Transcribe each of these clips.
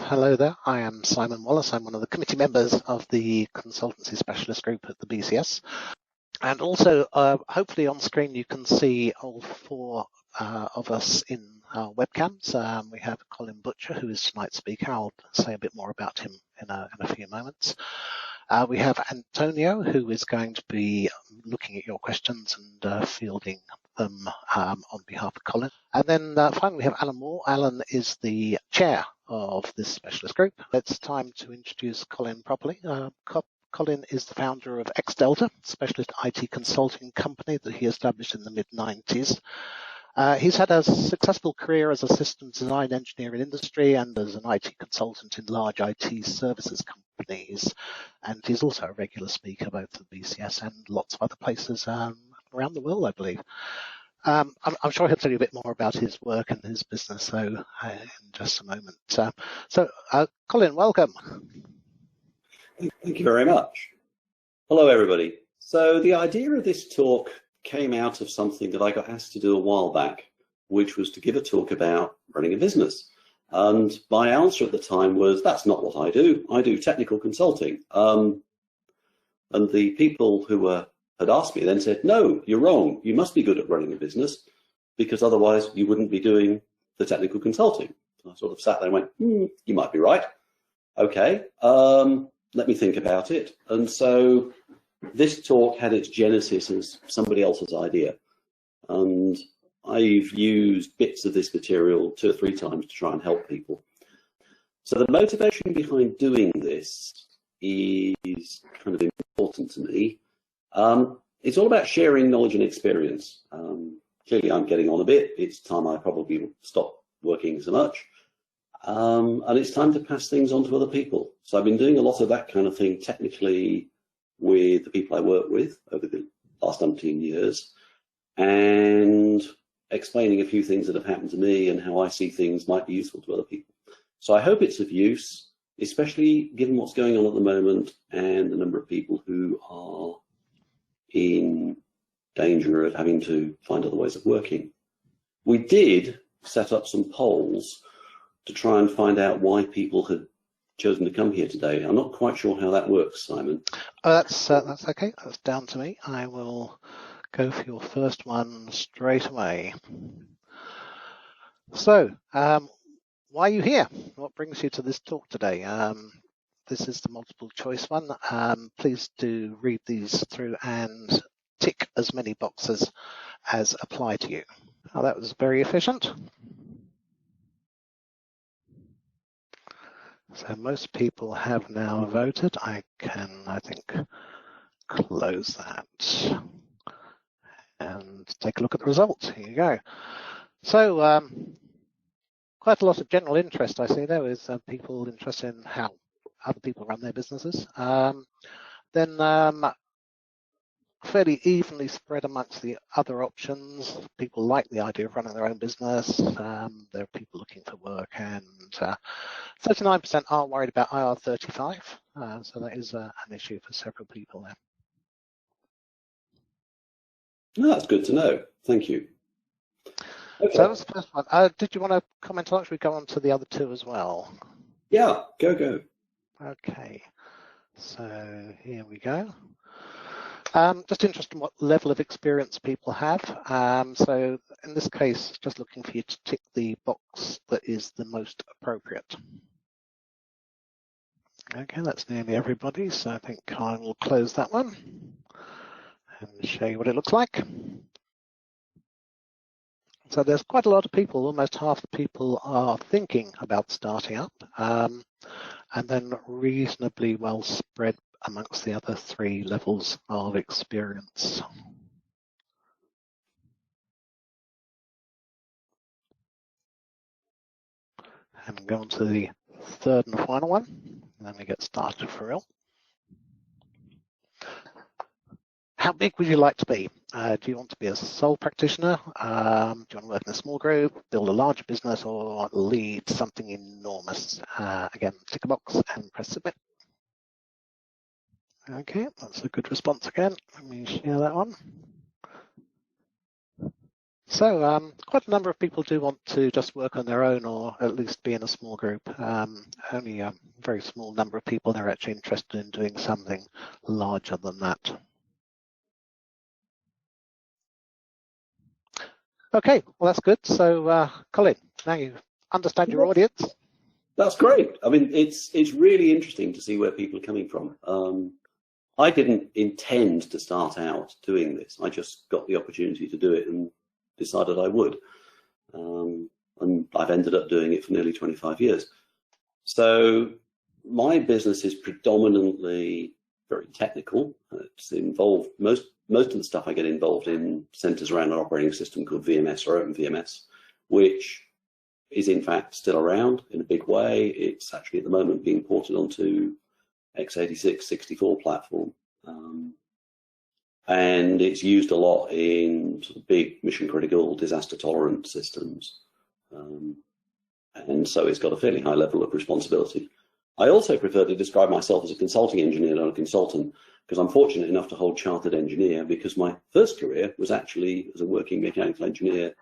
Hello there. I am Simon Wallace. I'm one of the committee members of the consultancy specialist group at the BCS. And also, hopefully on screen, you can see all four of us in our webcams. We have Colin Butcher, who is tonight's speaker. I'll say a bit more about him in a few moments. We have Antonio, who is going to be looking at your questions and fielding them on behalf of Colin. And then finally, we have Alan Moore. Alan is the chair of this specialist group. It's time to introduce Colin properly. Colin is the founder of X-Delta, specialist IT consulting company that he established in the mid-90s. He's had a successful career as a systems design engineer in industry and as an IT consultant in large IT services companies. And he's also a regular speaker both at BCS and lots of other places around the world, I believe. I'm sure he'll tell you a bit more about his work and his business so in just a moment. Colin, welcome. Thank you very much. Hello, everybody. So the idea of this talk came out of something that I got asked to do a while back, which was to give a talk about running a business. And my answer at the time was, that's not what I do. I do technical consulting. And the people who had asked me then said, no, you're wrong. You must be good at running a business because otherwise you wouldn't be doing the technical consulting. I sort of sat there and went, you might be right. Okay, let me think about it. And so this talk had its genesis as somebody else's idea. And I've used bits of this material 2 or 3 times to try and help people. So the motivation behind doing this is kind of important to me. It's all about sharing knowledge and experience. Clearly I'm getting on a bit. It's time I probably stop working so much. And it's time to pass things on to other people. So I've been doing a lot of that kind of thing technically with the people I work with over the last umpteen years and explaining a few things that have happened to me and how I see things might be useful to other people. So I hope it's of use, especially given what's going on at the moment and the number of people who are in danger of having to find other ways of working. We did set up some polls to try and find out why people had chosen to come here today. I'm not quite sure how that works, Simon. Oh, that's okay. That's down to me. I will go for your first one straight away. So, why are you here? What brings you to this talk today? This is the multiple choice one. Please do read these through and tick as many boxes as apply to you. Oh, that was very efficient. So most people have now voted. I can, I think, close that and take a look at the results. Here you go. So quite a lot of general interest I see there with people interested in how other people run their businesses. Then fairly evenly spread amongst the other options. People like the idea of running their own business. There are people looking for work, and 39% are worried about IR35. So that is an issue for several people there. Oh, that's good to know. Thank you. Okay. So that was the first one. Did you want to comment on it? Should we go on to the other 2 as well? Yeah, go. Okay. So here we go. Just interested in what level of experience people have. So in this case, just looking for you to tick the box that is the most appropriate. Okay, that's nearly everybody. So I think I will close that one and show you what it looks like. So there's quite a lot of people, almost half the people are thinking about starting up, and then reasonably well spread amongst the other 3 levels of experience. And go on to the 3rd and final one, and then we get started for real. How big would you like to be? Do you want to be a sole practitioner? Do you want to work in a small group, build a larger business, or lead something enormous? Again, tick a box and press submit. Okay, that's a good response again. Let me share that one. So quite a number of people do want to just work on their own, or at least be in a small group. Only a very small number of people are actually interested in doing something larger than that. Okay, well, that's good. So Colin, now you understand your audience. That's great. I mean, it's really interesting to see where people are coming from. I didn't intend to start out doing this. I just got the opportunity to do it and decided I would. And I've ended up doing it for nearly 25 years. So my business is predominantly very technical. It's involved, most of the stuff I get involved in centers around an operating system called VMS or OpenVMS, which is in fact still around in a big way. It's actually at the moment being ported onto x86 64 platform. And it's used a lot in sort of big mission critical disaster tolerant systems. And so it's got a fairly high level of responsibility. I also prefer to describe myself as a consulting engineer, not a consultant, because I'm fortunate enough to hold chartered engineer, because my first career was actually as a working mechanical engineer,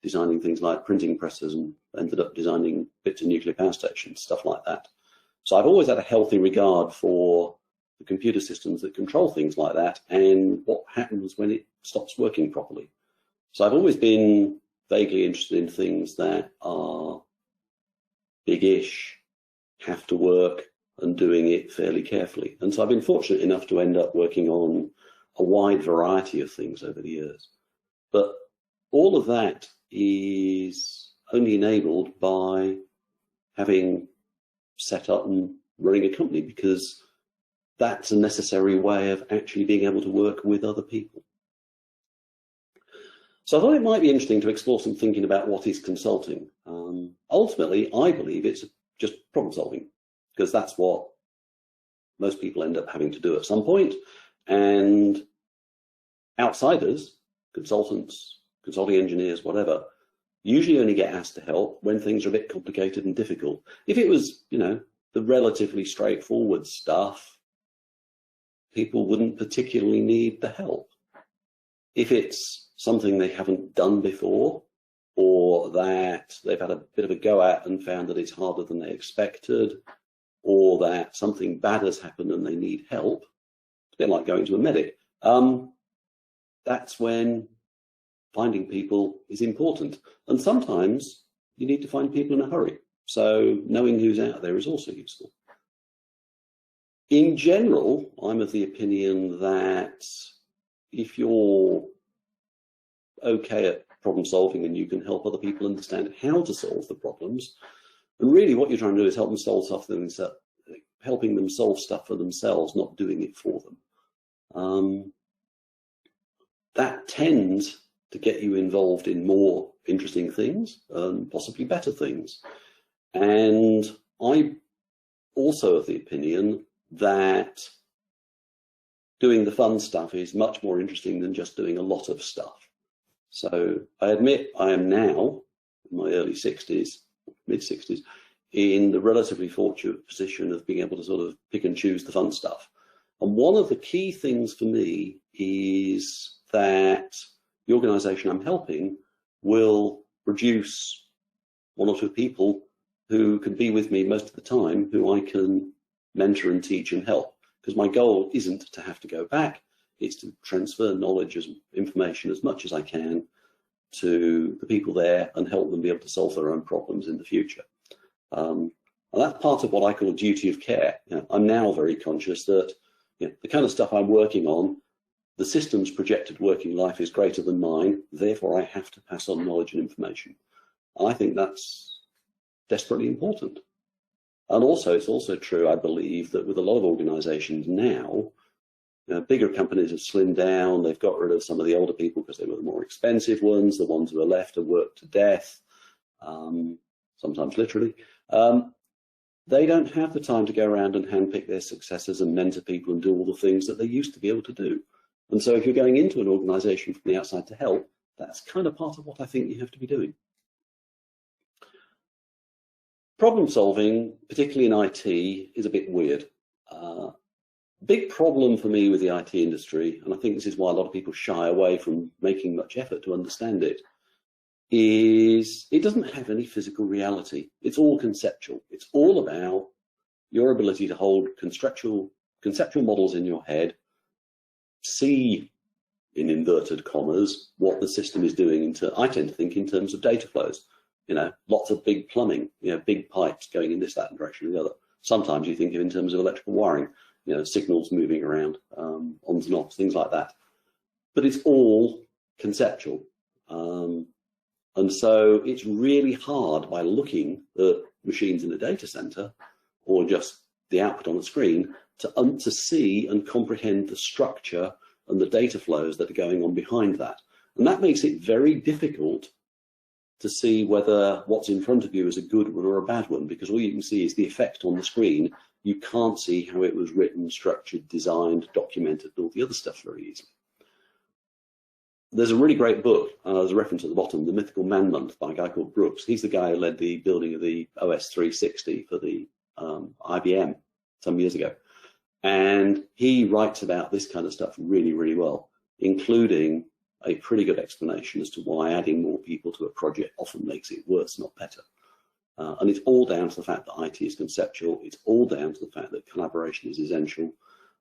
designing things like printing presses, and ended up designing bits of nuclear power stations, stuff like that. So I've always had a healthy regard for the computer systems that control things like that and what happens when it stops working properly. So I've always been vaguely interested in things that are big-ish, have to work, and doing it fairly carefully. And so I've been fortunate enough to end up working on a wide variety of things over the years. But all of that is only enabled by having set up and running a company, because that's a necessary way of actually being able to work with other people. So I thought it might be interesting to explore some thinking about what is consulting. Ultimately, I believe it's just problem solving, because that's what most people end up having to do at some point. And outsiders, consultants, consulting engineers, whatever, usually only get asked to help when things are a bit complicated and difficult. If it was, the relatively straightforward stuff, people wouldn't particularly need the help. If it's something they haven't done before, or that they've had a bit of a go at and found that it's harder than they expected, or that something bad has happened and they need help, it's a bit like going to a medic, that's when finding people is important. And sometimes you need to find people in a hurry. So knowing who's out there is also useful. In general, I'm of the opinion that if you're okay at problem solving and you can help other people understand how to solve the problems, and really what you're trying to do is help them solve stuff for themselves, helping them solve stuff for themselves, not doing it for them. That tends to get you involved in more interesting things and possibly better things. And I'm also of the opinion that doing the fun stuff is much more interesting than just doing a lot of stuff. So I admit I am now, in my early 60s, mid 60s, in the relatively fortunate position of being able to sort of pick and choose the fun stuff. And one of the key things for me is that the organisation I'm helping will produce one or two people who can be with me most of the time, who I can mentor and teach and help. Because my goal isn't to have to go back, it's to transfer knowledge as information as much as I can to the people there and help them be able to solve their own problems in the future. And that's part of what I call duty of care. I'm now very conscious that the kind of stuff I'm working on, the system's projected working life is greater than mine, therefore I have to pass on knowledge and information. And I think that's desperately important. And also, it's also true, I believe, that with a lot of organizations now, bigger companies have slimmed down, they've got rid of some of the older people because they were the more expensive ones, the ones who are left are worked to death, sometimes literally. They don't have the time to go around and handpick their successors and mentor people and do all the things that they used to be able to do. And so if you're going into an organization from the outside to help, that's kind of part of what I think you have to be doing. Problem solving, particularly in IT, is a bit weird. Big problem for me with the IT industry, and I think this is why a lot of people shy away from making much effort to understand it, is it doesn't have any physical reality. It's all conceptual. It's all about your ability to hold conceptual models in your head, see, in inverted commas, what the system is doing. I tend to think in terms of data flows. Lots of big plumbing, big pipes going in this, that direction, or the other. Sometimes you think of in terms of electrical wiring, signals moving around, ons and offs, things like that. But it's all conceptual. And so it's really hard by looking at machines in a data center or just the output on the screen to see and comprehend the structure and the data flows that are going on behind that. And that makes it very difficult to see whether what's in front of you is a good one or a bad one, because all you can see is the effect on the screen. You can't see how it was written, structured, designed, documented, and all the other stuff very easily. There's a really great book, there's a reference at the bottom, The Mythical Man Month by a guy called Brooks. He's the guy who led the building of the OS 360 for the IBM some years ago. And he writes about this kind of stuff really, really well, including a pretty good explanation as to why adding more people to a project often makes it worse, not better. And it's all down to the fact that IT is conceptual. It's all down to the fact that collaboration is essential.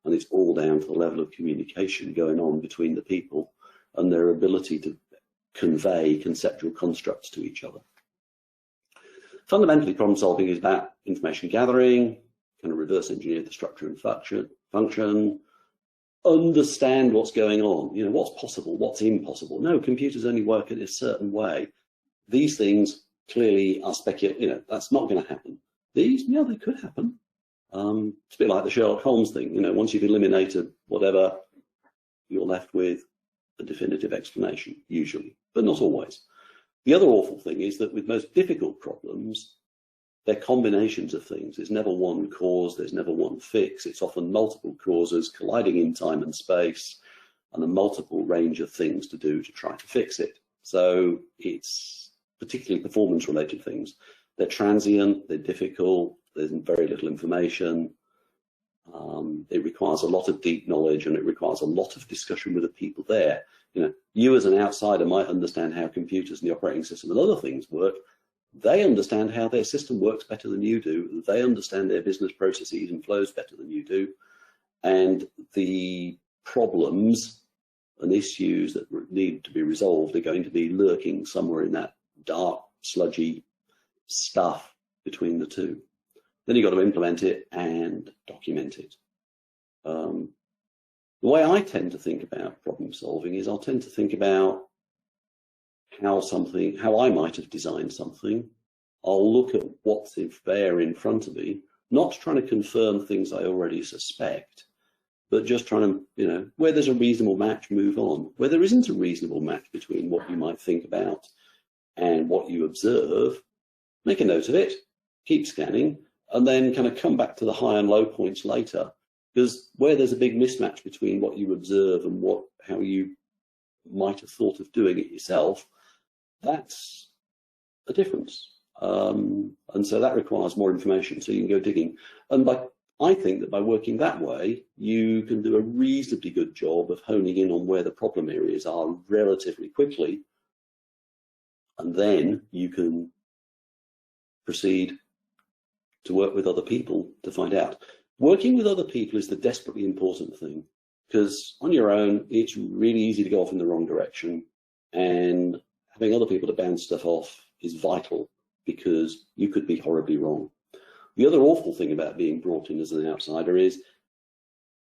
And it's all down to the level of communication going on between the people and their ability to convey conceptual constructs to each other. Fundamentally, problem solving is about information gathering, kind of reverse engineer the structure and function, understand what's going on, what's possible, what's impossible. No, computers only work in a certain way. These things clearly are speculative, that's not going to happen. These, yeah, they could happen. It's a bit like the Sherlock Holmes thing, once you've eliminated whatever, you're left with a definitive explanation, usually, but not always. The other awful thing is that with most difficult problems, they're combinations of things. There's never one cause, there's never one fix. It's often multiple causes colliding in time and space and a multiple range of things to do to try to fix it. So it's particularly performance-related things. They're transient, they're difficult, there's very little information. It requires a lot of deep knowledge and it requires a lot of discussion with the people there. You as an outsider might understand how computers and the operating system and other things work. They understand how their system works better than you do. They understand their business processes and flows better than you do. And the problems and issues that need to be resolved are going to be lurking somewhere in that dark, sludgy stuff between the two. Then you've got to implement it and document it. The way I tend to think about problem solving is I'll tend to think about how I might have designed something. I'll look at what's there in front of me, not trying to confirm things I already suspect, but just trying to, where there's a reasonable match, move on. Where there isn't a reasonable match between what you might think about and what you observe, make a note of it, keep scanning, and then kind of come back to the high and low points later. Because where there's a big mismatch between what you observe and how you might have thought of doing it yourself, that's a difference. And so that requires more information, so you can go digging. And I think that by working that way, you can do a reasonably good job of honing in on where the problem areas are relatively quickly. And then you can proceed to work with other people to find out. Working with other people is the desperately important thing, because on your own, it's really easy to go off in the wrong direction, and having other people to bounce stuff off is vital, because you could be horribly wrong. The other awful thing about being brought in as an outsider is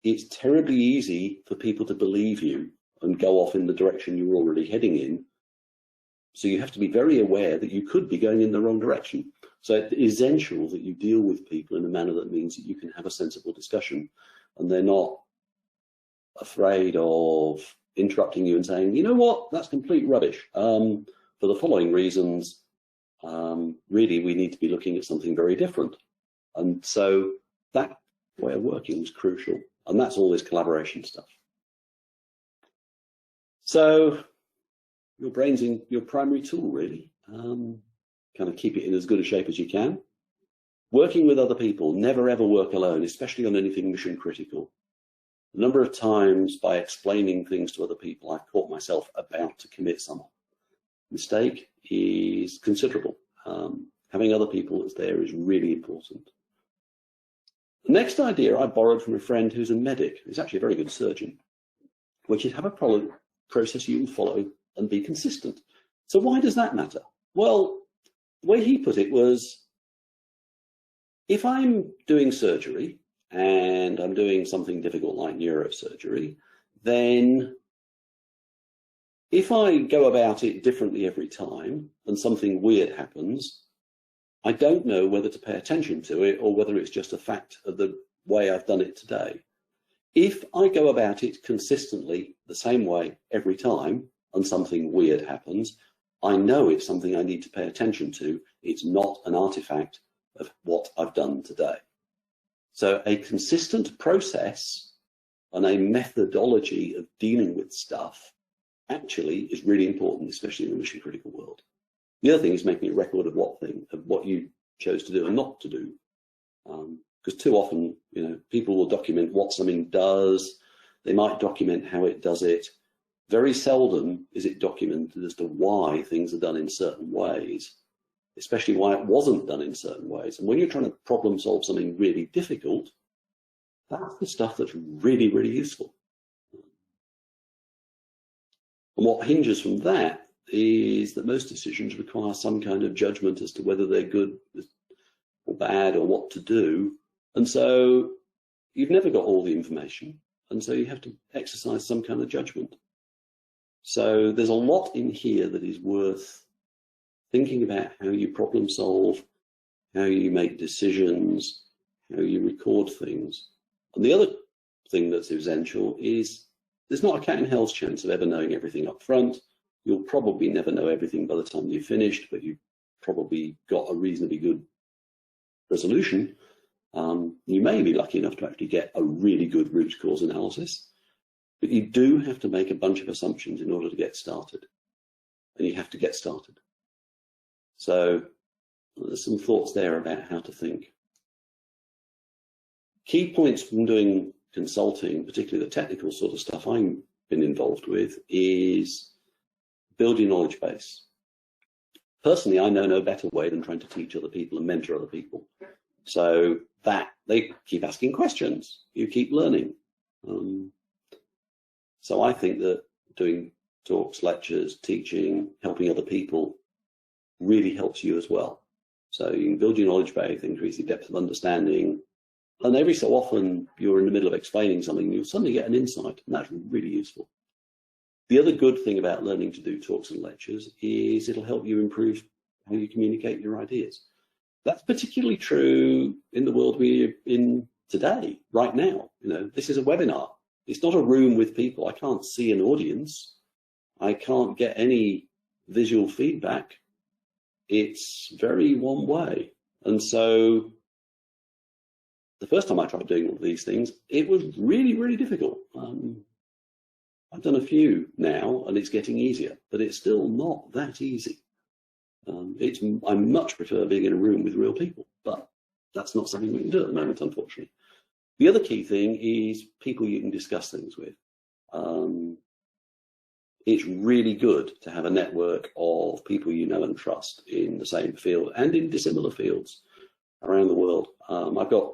it's terribly easy for people to believe you and go off in the direction you're already heading in. So you have to be very aware that you could be going in the wrong direction. So it's essential that you deal with people in a manner that means that you can have a sensible discussion and they're not afraid of interrupting you and saying, you know what, that's complete rubbish. For the following reasons, really we need to be looking at something very different. And so that way of working is crucial. And that's all this collaboration stuff. So your brain's in your primary tool, really. Kind of keep it in as good a shape as you can. Working with other people, never ever work alone, especially on anything mission critical. The number of times by explaining things to other people, I've caught myself about to commit some mistake is considerable. Having other people that's there is really important. The next idea I borrowed from a friend who's a medic, who's actually a very good surgeon, which is have a process you can follow and be consistent. So why does that matter? Well, the way he put it was, if I'm doing surgery and I'm doing something difficult like neurosurgery, then if I go about it differently every time and something weird happens, I don't know whether to pay attention to it or whether it's just a fact of the way I've done it today. If I go about it consistently the same way every time and something weird happens, I know it's something I need to pay attention to. It's not an artifact of what I've done today. So a consistent process and a methodology of dealing with stuff actually is really important, especially in a mission critical world. The other thing is making a record of what you chose to do and not to do. Because too often, people will document what something does. They might document how it does it. Very seldom is it documented as to why things are done in certain ways, especially why it wasn't done in certain ways. And when you're trying to problem solve something really difficult, that's the stuff that's really, really useful. And what hinges from that is that most decisions require some kind of judgment as to whether they're good or bad or what to do. And so you've never got all the information. And so you have to exercise some kind of judgment. So there's a lot in here that is worth thinking about: how you problem solve, how you make decisions, how you record things. And the other thing that's essential is there's not a cat in hell's chance of ever knowing everything up front. You'll probably never know everything by the time you've finished, but you've probably got a reasonably good resolution. You may be lucky enough to actually get a really good root cause analysis, but you do have to make a bunch of assumptions in order to get started, and you have to get started. So there's some thoughts there about how to think. Key points from doing consulting, particularly the technical sort of stuff I've been involved with, is build your knowledge base. Personally, I know no better way than trying to teach other people and mentor other people. So that they keep asking questions, you keep learning. So I think that doing talks, lectures, teaching, helping other people really helps you as well. So you can build your knowledge base, increase your depth of understanding, and every so often you're in the middle of explaining something, you'll suddenly get an insight, and that's really useful. The other good thing about learning to do talks and lectures is it'll help you improve how you communicate your ideas. That's particularly true in the world we're in today, right now. This is a webinar. It's not a room with people. I can't see an audience. I can't get any visual feedback. It's very one way. And so the first time I tried doing all of these things, it was really, really difficult. I've done a few now, and it's getting easier, but it's still not that easy. I much prefer being in a room with real people, but that's not something we can do at the moment, unfortunately. The other key thing is people you can discuss things with. It's really good to have a network of people you know and trust in the same field and in dissimilar fields around the world. I've got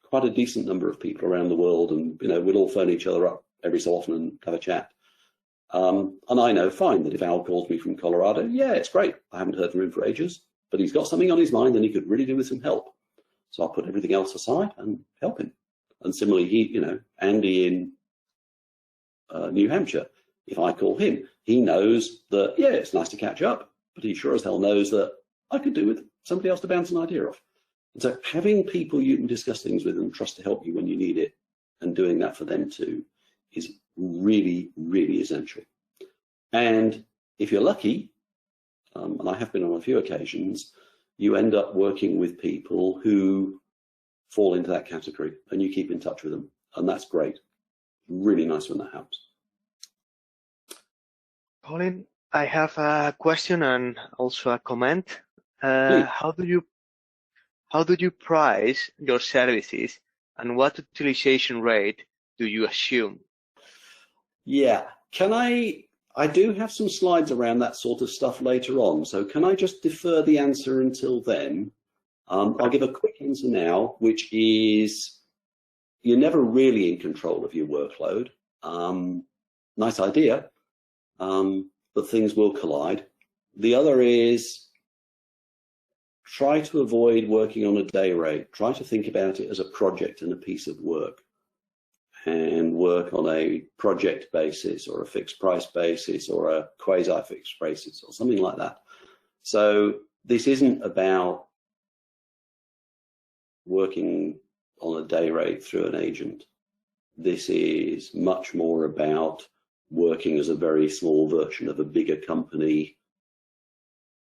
quite a decent number of people around the world, and we'll all phone each other up every so often and have a chat. And I know fine that if Al calls me from Colorado, yeah, it's great. I haven't heard from him for ages, but he's got something on his mind and he could really do with some help. So I'll put everything else aside and help him. And similarly, Andy in New Hampshire, if I call him, he knows that, yeah, it's nice to catch up, but he sure as hell knows that I could do with somebody else to bounce an idea off. And so having people you can discuss things with and trust to help you when you need it, and doing that for them too, is really, really essential. And if you're lucky, and I have been on a few occasions, you end up working with people who fall into that category and you keep in touch with them. And that's great. Really nice when that happens. Colin, I have a question and also a comment. How do you price your services, and what utilization rate do you assume? Yeah, can I I do have some slides around that sort of stuff later on, so can I just defer the answer until then? I'll give a quick answer now, which is you're never really in control of your workload. Nice idea, but things will collide. The other is try to avoid working on a day rate. Try to think about it as a project and a piece of work, and work on a project basis or a fixed price basis or a quasi-fixed basis or something like that. So this isn't about working on a day rate through an agent. This is much more about working as a very small version of a bigger company.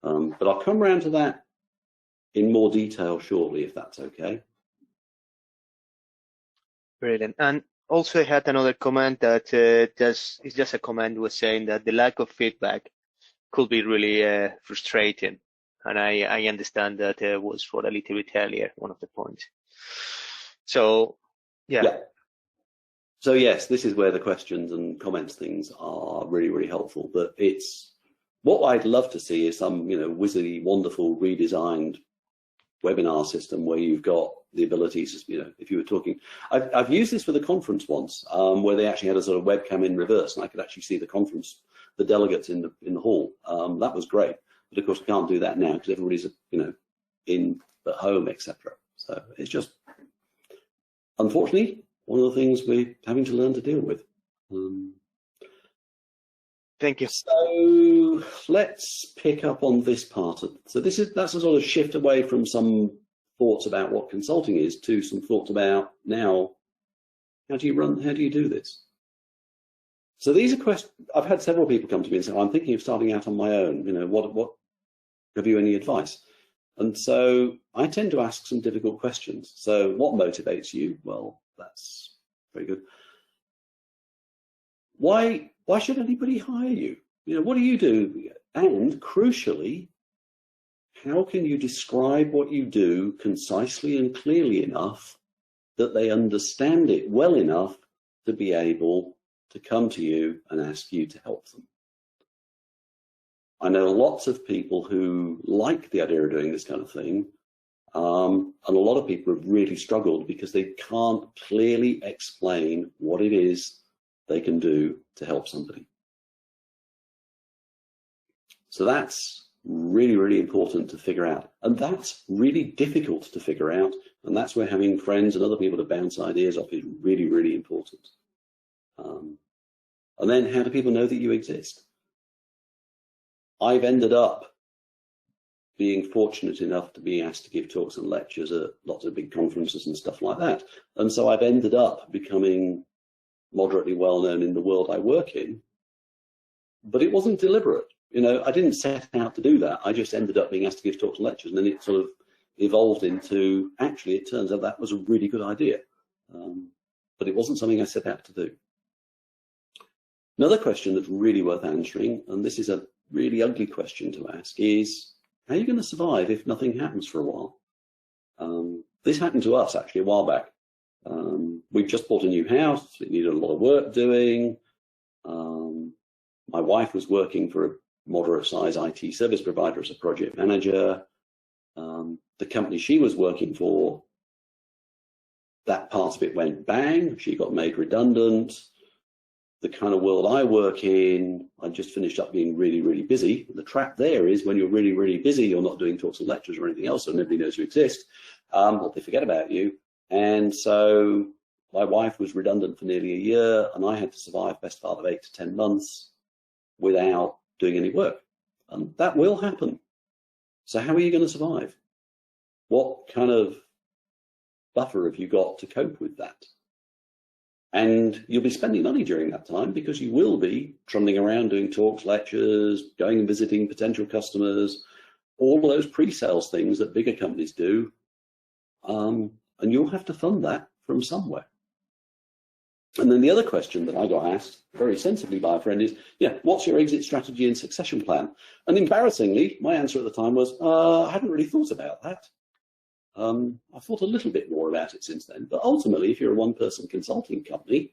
But I'll come around to that in more detail shortly, if that's okay. Brilliant. And also I had another comment that it's just a comment was saying that the lack of feedback could be really frustrating. And I understand that was for a little bit earlier, one of the points. So, yeah. So yes, this is where the questions and comments things are really, really helpful. But it's what I'd love to see is some, wizardy, wonderful, redesigned webinar system where you've got the abilities, if you were talking. I've used this for the conference once, where they actually had a sort of webcam in reverse, and I could actually see the conference, the delegates in the hall. That was great, but of course I can't do that now because everybody's in at home, etc. So it's just, unfortunately, one of the things we're having to learn to deal with. Thank you. So let's pick up on this part. So that's a sort of shift away from some thoughts about what consulting is to some thoughts about now, how do you do this? So these are questions. I've had several people come to me and say, I'm thinking of starting out on my own. What have you any advice? And so I tend to ask some difficult questions. So what motivates you? Well, that's very good. Why should anybody hire you? What do you do? And crucially, how can you describe what you do concisely and clearly enough that they understand it well enough to be able to come to you and ask you to help them? I know lots of people who like the idea of doing this kind of thing, and a lot of people have really struggled because they can't clearly explain what it is they can do to help somebody. So that's really, really important to figure out. And that's really difficult to figure out. And that's where having friends and other people to bounce ideas off is really, really important. And then how do people know that you exist? I've ended up being fortunate enough to be asked to give talks and lectures at lots of big conferences and stuff like that. And so I've ended up becoming moderately well known in the world I work in, but it wasn't deliberate. I didn't set out to do that. I just ended up being asked to give talks and lectures, and then it sort of evolved into, actually, it turns out that was a really good idea. But it wasn't something I set out to do. Another question that's really worth answering, and this is a really ugly question to ask, is how are you going to survive if nothing happens for a while? This happened to us actually a while back. We just bought a new house. It needed a lot of work doing. My wife was working for a moderate size IT service provider as a project manager. The company she was working for, that part of it went bang. She got made redundant. The kind of world I work in, I just finished up being really, really busy. The trap there is when you're really, really busy, you're not doing talks and lectures or anything else, so nobody knows you exist, or they forget about you. And so my wife was redundant for nearly a year, and I had to survive best part of 8 to 10 months without doing any work. And that will happen. So how are you going to survive? What kind of buffer have you got to cope with that? And you'll be spending money during that time because you will be trundling around doing talks, lectures, going and visiting potential customers, all of those pre-sales things that bigger companies do. And you'll have to fund that from somewhere. And then the other question that I got asked very sensibly by a friend is, what's your exit strategy and succession plan? And embarrassingly, my answer at the time was, I hadn't really thought about that. I've thought a little bit more about it since then, but ultimately, if you're a one-person consulting company,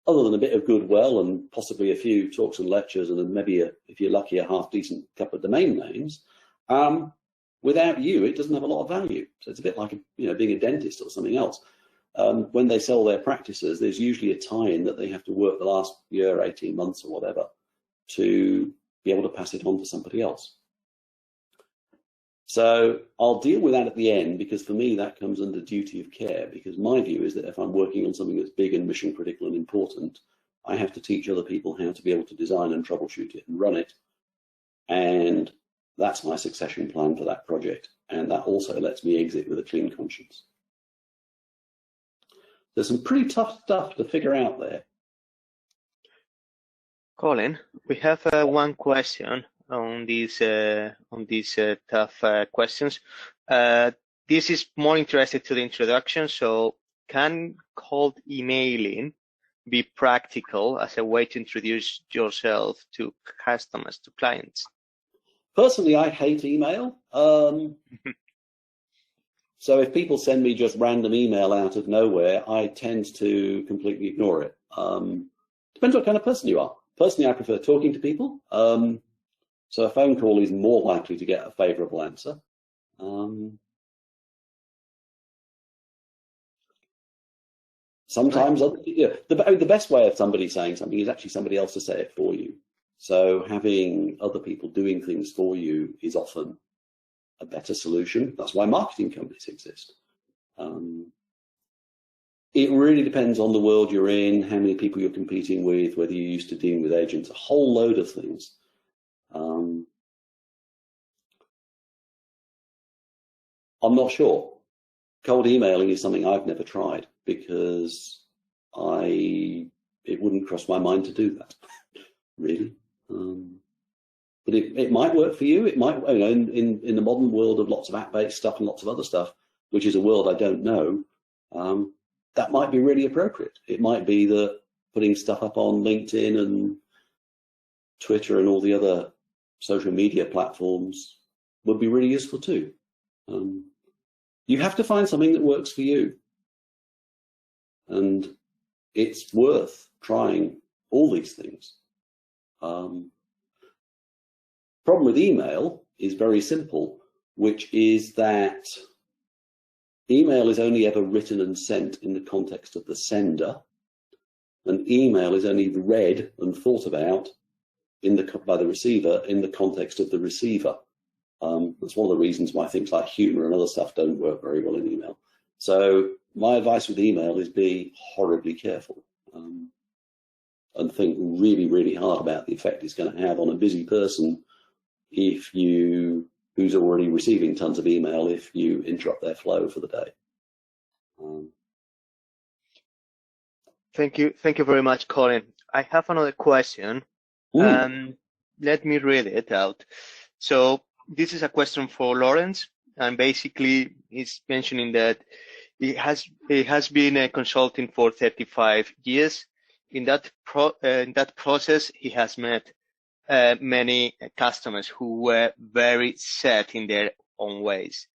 other than a bit of goodwill and possibly a few talks and lectures and then maybe, if you're lucky, a half-decent couple of domain names, without you, it doesn't have a lot of value. So it's a bit like, being a dentist or something else. When they sell their practices, there's usually a tie-in that they have to work the last year, 18 months or whatever, to be able to pass it on to somebody else. So I'll deal with that at the end, because for me that comes under duty of care, because my view is that if I'm working on something that's big and mission critical and important, I have to teach other people how to be able to design and troubleshoot it and run it. And that's my succession plan for that project. And that also lets me exit with a clean conscience. There's some pretty tough stuff to figure out there. Colin, we have one question on these tough questions. This is more interested to the introduction. So, can cold emailing be practical as a way to introduce yourself to customers, to clients? Personally, I hate email. So if people send me just random email out of nowhere, I tend to completely ignore it. Depends what kind of person you are. Personally, I prefer talking to people. So a phone call is more likely to get a favorable answer. Sometimes the best way of somebody saying something is actually somebody else to say it for you. So having other people doing things for you is often a better solution. That's why marketing companies exist. It really depends on the world you're in, how many people you're competing with, whether you're used to dealing with agents, a whole load of things. I'm not sure. Cold emailing is something I've never tried, because it wouldn't cross my mind to do that, really. But it might work for you. It might, in the modern world of lots of app-based stuff and lots of other stuff, which is a world I don't know, that might be really appropriate. It might be that putting stuff up on LinkedIn and Twitter and all the other social media platforms would be really useful too. You have to find something that works for you. And it's worth trying all these things. Problem with email is very simple, which is that email is only ever written and sent in the context of the sender, and email is only read and thought about by the receiver in the context of the receiver. That's one of the reasons why things like humor and other stuff don't work very well in email. So my advice with email is be horribly careful, and think really, really hard about the effect it's going to have on a busy person who's already receiving tons of email if you interrupt their flow for the day. Thank you very much, Colin. I have another question. Let me read it out. So this is a question for Lawrence, and basically it's mentioning that he has been consulting for 35 years. In that process, he has met many customers who were very set in their own ways.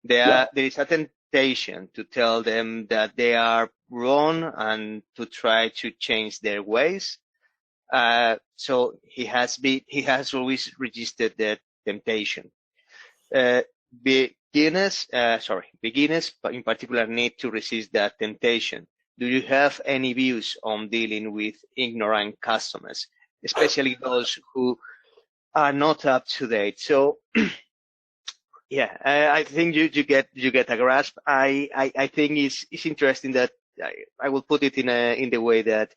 There is a temptation to tell them that they are wrong and to try to change their ways. So he has always resisted the temptation. Beginners in particular need to resist that temptation. Do you have any views on dealing with ignorant customers, especially those who are not up to date? So, I think you get a grasp. I think it's interesting that I will put it in the way that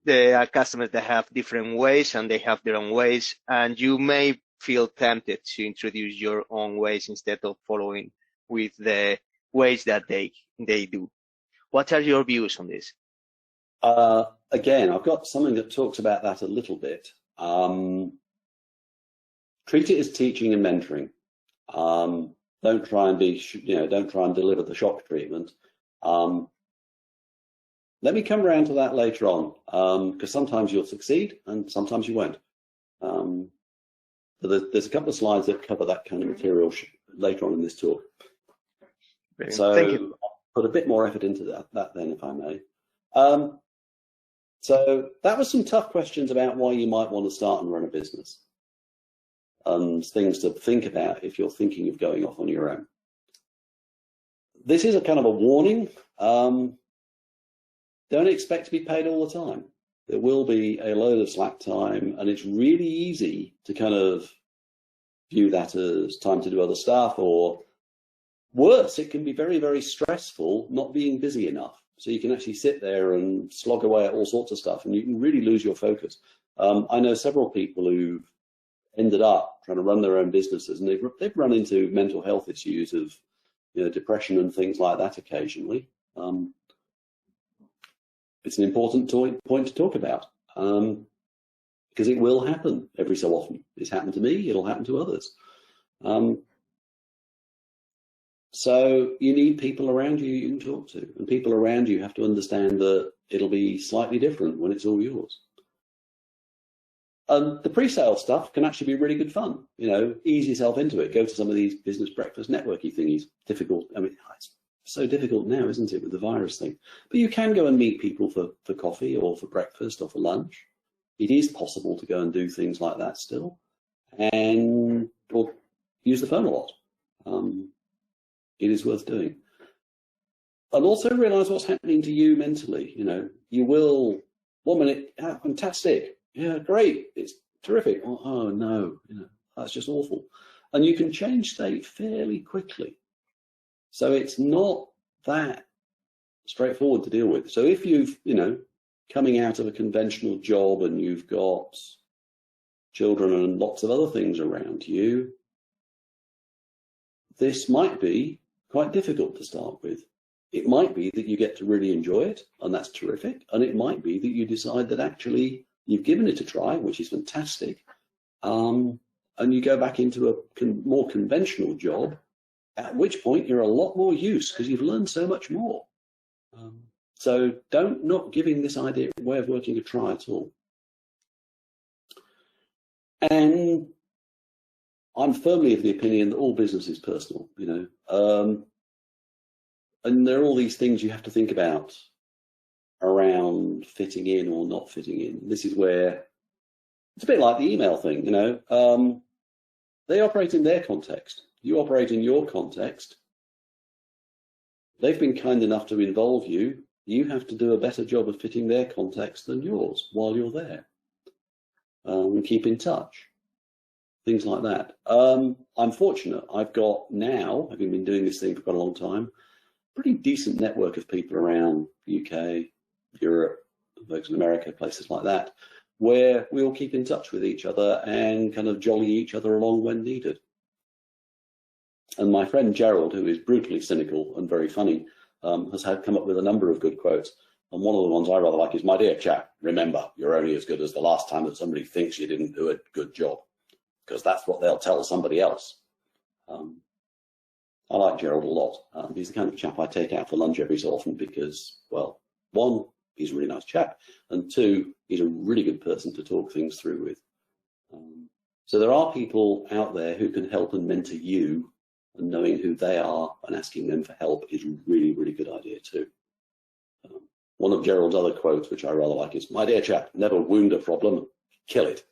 there are customers that have different ways and they have their own ways, and you may feel tempted to introduce your own ways instead of following with the ways that they do. What are your views on this? Again, I've got something that talks about that a little bit. Treat it as teaching and mentoring. Don't try and deliver the shock treatment. Let me come around to that later on, because sometimes you'll succeed and sometimes you won't. There's a couple of slides that cover that kind of material later on in this talk. Brilliant. So thank you. I'll put a bit more effort into that then, if I may. So that was some tough questions about why you might want to start and run a business, and things to think about if you're thinking of going off on your own. This is a kind of a warning. Don't expect to be paid all the time. There will be a load of slack time, and it's really easy to kind of view that as time to do other stuff, or worse, it can be very, very stressful not being busy enough. So you can actually sit there and slog away at all sorts of stuff, and you can really lose your focus. I know several people who've ended up trying to run their own businesses, and they've run into mental health issues of, depression and things like that occasionally. It's an important point to talk about, because it will happen every so often. It's happened to me, it'll happen to others. So you need people around you you can talk to, and people around you have to understand that it'll be slightly different when it's all yours. The pre-sale stuff can actually be really good fun. Ease yourself into it. Go to some of these business breakfast networky thingies. Difficult. I mean, it's so difficult now, isn't it, with the virus thing? But you can go and meet people for coffee or for breakfast or for lunch. It is possible to go and do things like that still, or use the phone a lot. It is worth doing. And also realize what's happening to you mentally. You will, 1 minute, fantastic. Yeah, great. It's terrific. Oh no, that's just awful. And you can change state fairly quickly. So it's not that straightforward to deal with. So if you've, coming out of a conventional job and you've got children and lots of other things around you, this might be quite difficult to start with. It might be that you get to really enjoy it, and that's terrific. And it might be that you decide that actually you've given it a try, which is fantastic, and you go back into a more conventional job, at which point you're a lot more use because you've learned so much more. So don't not giving this way of working a try at all. And I'm firmly of the opinion that all business is personal, and there are all these things you have to think about around fitting in or not fitting in. This is where it's a bit like the email thing, they operate in their context. You operate in your context. They've been kind enough to involve you. You have to do a better job of fitting their context than yours while you're there. Keep in touch. Things like that. I'm fortunate. I've got now, having been doing this thing for quite a long time, pretty decent network of people around the UK, Europe, folks in America, places like that, where we all keep in touch with each other and kind of jolly each other along when needed. And my friend Gerald, who is brutally cynical and very funny, has come up with a number of good quotes. And one of the ones I rather like is, "My dear chap, remember, you're only as good as the last time that somebody thinks you didn't do a good job, because that's what they'll tell somebody else." I like Gerald a lot. He's the kind of chap I take out for lunch every so often because, well, one, he's a really nice chap, and two, he's a really good person to talk things through with. So there are people out there who can help and mentor you, and knowing who they are and asking them for help is a really, really good idea too. One of Gerald's other quotes, which I rather like, is, "My dear chap, never wound a problem, kill it."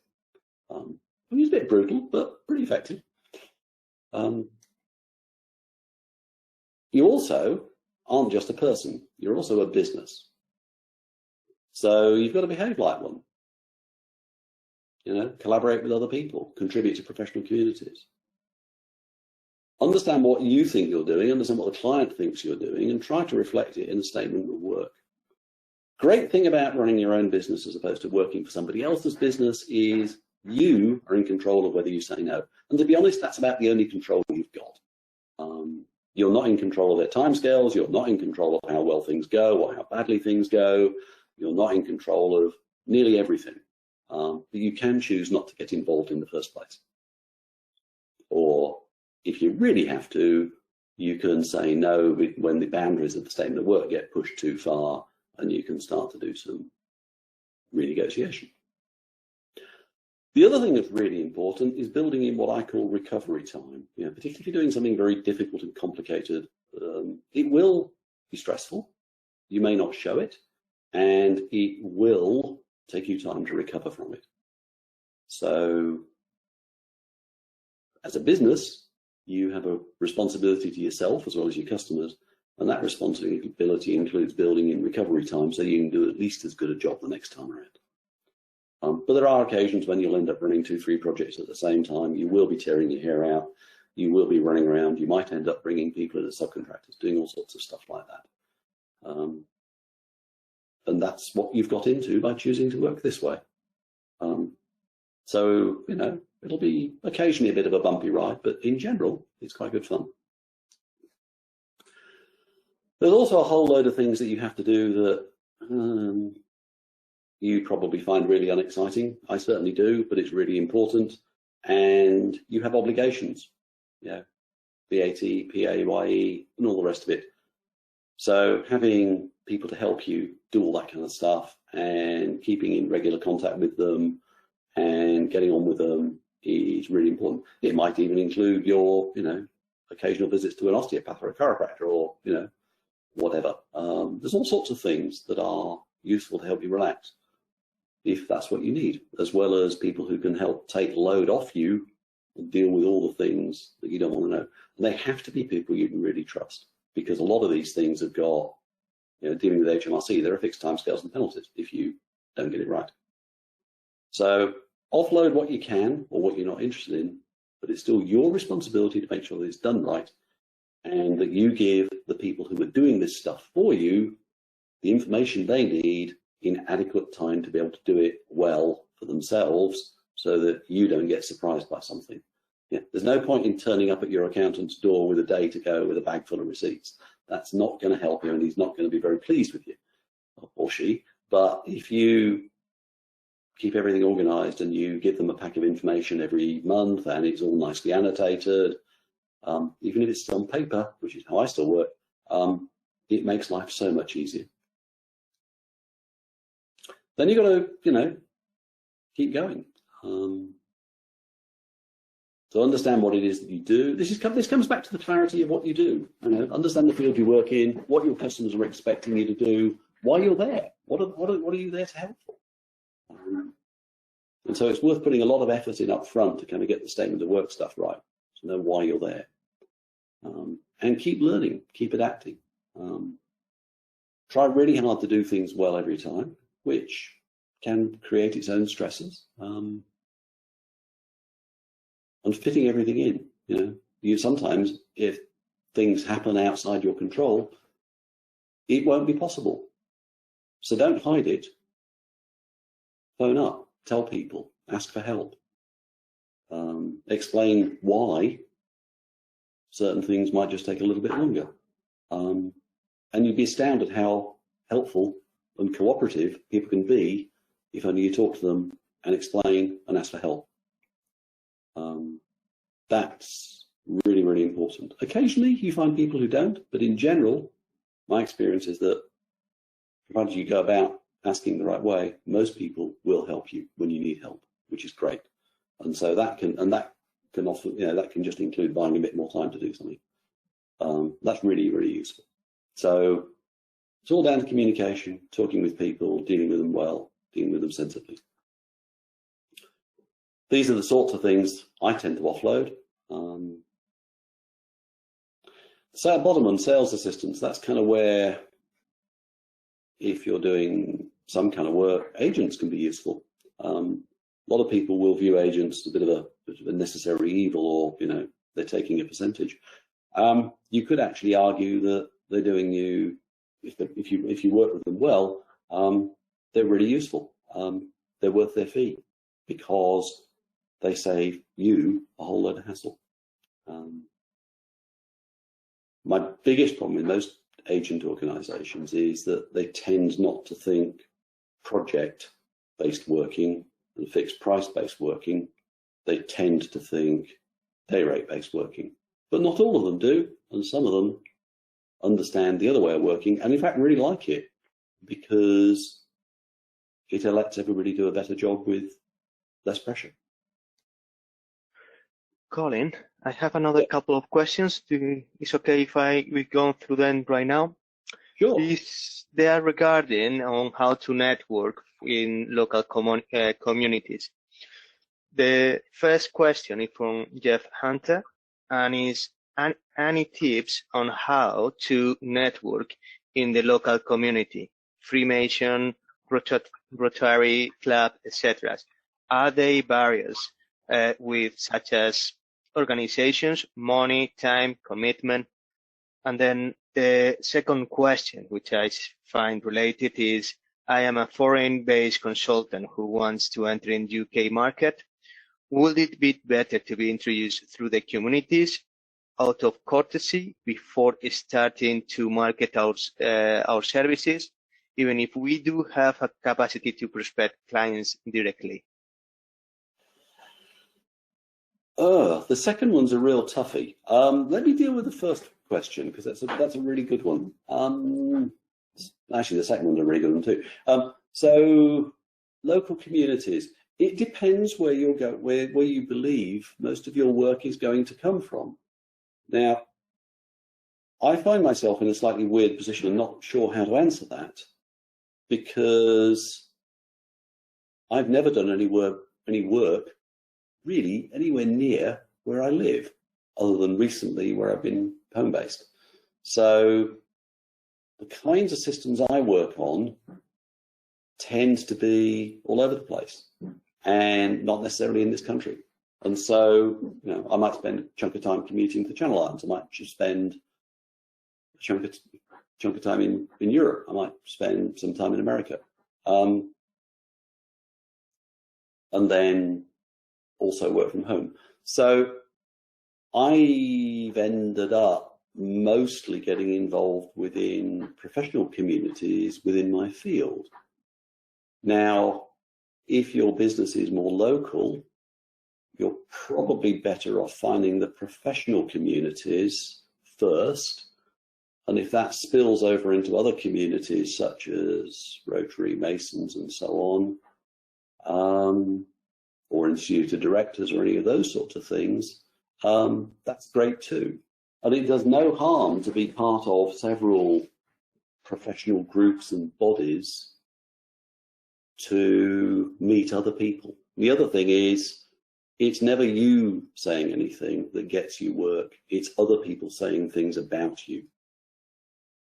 He's a bit brutal, but pretty effective. You also aren't just a person, you're also a business. So you've got to behave like one. Collaborate with other people, contribute to professional communities. Understand what you think you're doing, understand what the client thinks you're doing, and try to reflect it in a statement of work. Great thing about running your own business as opposed to working for somebody else's business is you are in control of whether you say no. And to be honest, that's about the only control you've got. You're not in control of their timescales. You're not in control of how well things go or how badly things go. You're not in control of nearly everything. But you can choose not to get involved in the first place. Or if you really have to, you can say no when the boundaries of the statement of work get pushed too far, and you can start to do some renegotiation. The other thing that's really important is building in what I call recovery time. Particularly if you're doing something very difficult and complicated, it will be stressful. You may not show it, and it will take you time to recover from it. So as a business, you have a responsibility to yourself as well as your customers, and that responsibility includes building in recovery time so you can do at least as good a job the next time around. But there are occasions when you'll end up running 2-3 projects at the same time. You will be tearing your hair out. You will be running around. You might end up bringing people in as subcontractors, doing all sorts of stuff like that. And that's what you've got into by choosing to work this way. So, you know, it'll be occasionally a bit of a bumpy ride, but in general, it's quite good fun. There's also a whole load of things that you have to do that you probably find really unexciting. I certainly do, but it's really important. And you have obligations, VAT, PAYE, and all the rest of it. So having people to help you do all that kind of stuff and keeping in regular contact with them and getting on with them is really important. It might even include your, you know, occasional visits to an osteopath or a chiropractor or, you know, whatever. There's all sorts of things that are useful to help you relax, if that's what you need, as well as people who can help take load off you and deal with all the things that you don't want to know. And they have to be people you can really trust, because a lot of these things have got, you know, dealing with HMRC, there are fixed timescales and penalties if you don't get it right. So offload what you can or what you're not interested in, but it's still your responsibility to make sure that it's done right and that you give the people who are doing this stuff for you the information they need in adequate time to be able to do it well for themselves so that you don't get surprised by something. Yeah, there's no point in turning up at your accountant's door with a day to go with a bag full of receipts. That's not going to help you, and he's not going to be very pleased with you, or she. But if you keep everything organized and you give them a pack of information every month and it's all nicely annotated, even if it's on paper, which is how I still work, it makes life so much easier. Then you've got to, you know, keep going. So understand what it is that you do. This comes back to the clarity of what you do. You know, understand the field you work in, what your customers are expecting you to do, why you're there. What are you there to help for? And so it's worth putting a lot of effort in up front to kind of get the statement of work stuff right, to know why you're there. And keep learning, keep adapting. Try really hard to do things well every time, which can create its own stresses. And fitting everything in, you know, you sometimes, if things happen outside your control, it won't be possible. So don't hide it. Phone up, tell people, ask for help, explain why certain things might just take a little bit longer. And you'd be astounded how helpful and cooperative people can be if only you talk to them and explain and ask for help. That's really, really important. Occasionally you find people who don't, but in general, my experience is that provided you go about asking the right way, most people will help you when you need help, which is great. And so that can often, you know, that can just include buying a bit more time to do something. That's really, really useful. So it's all down to communication, talking with people, dealing with them well, dealing with them sensibly. These are the sorts of things I tend to offload. So at bottom on sales assistants, that's kind of where, if you're doing some kind of work, agents can be useful. A lot of people will view agents as a bit of a necessary evil, or, you know, they're taking a percentage. You could actually argue that they're doing you, if you work with them well, they're really useful. They're worth their fee because they save you a whole load of hassle. My biggest problem in most agent organizations is that they tend not to think project-based working and fixed price-based working. They tend to think day rate-based working, but not all of them do, and some of them understand the other way of working and in fact really like it because it lets everybody do a better job with less pressure. Colin, I have another couple of questions. It's okay if we go through them right now? Sure. They are regarding on how to network in local communities. The first question is from Jeff Hunter, and is any tips on how to network in the local community, Freemason, Rotary Club, etc. Are there barriers with such as organizations, money, time, commitment? And then the second question, which I find related, is I am a foreign-based consultant who wants to enter in UK market. Would it be better to be introduced through the communities out of courtesy before starting to market our services, even if we do have a capacity to prospect clients directly? The second one's a real toughie. Let me deal with the first question, because that's a really good one. Actually, the second one's a really good one too. So local communities. It depends where you go, where you believe most of your work is going to come from. Now, I find myself in a slightly weird position. I'm not sure how to answer that, because I've never done any work really anywhere near where I live, other than recently where I've been home-based. So the kinds of systems I work on tend to be all over the place, and not necessarily in this country. And so, I might spend a chunk of time commuting to the Channel Islands. I might just spend a chunk of time in Europe. I might spend some time in America. And then also work from home. So I've ended up mostly getting involved within professional communities within my field. Now, if your business is more local, you're probably better off finding the professional communities first. And if that spills over into other communities, such as Rotary, Masons, and so on, or Institute of Directors or any of those sorts of things, that's great too. And it does no harm to be part of several professional groups and bodies to meet other people. The other thing is, it's never you saying anything that gets you work. It's other people saying things about you.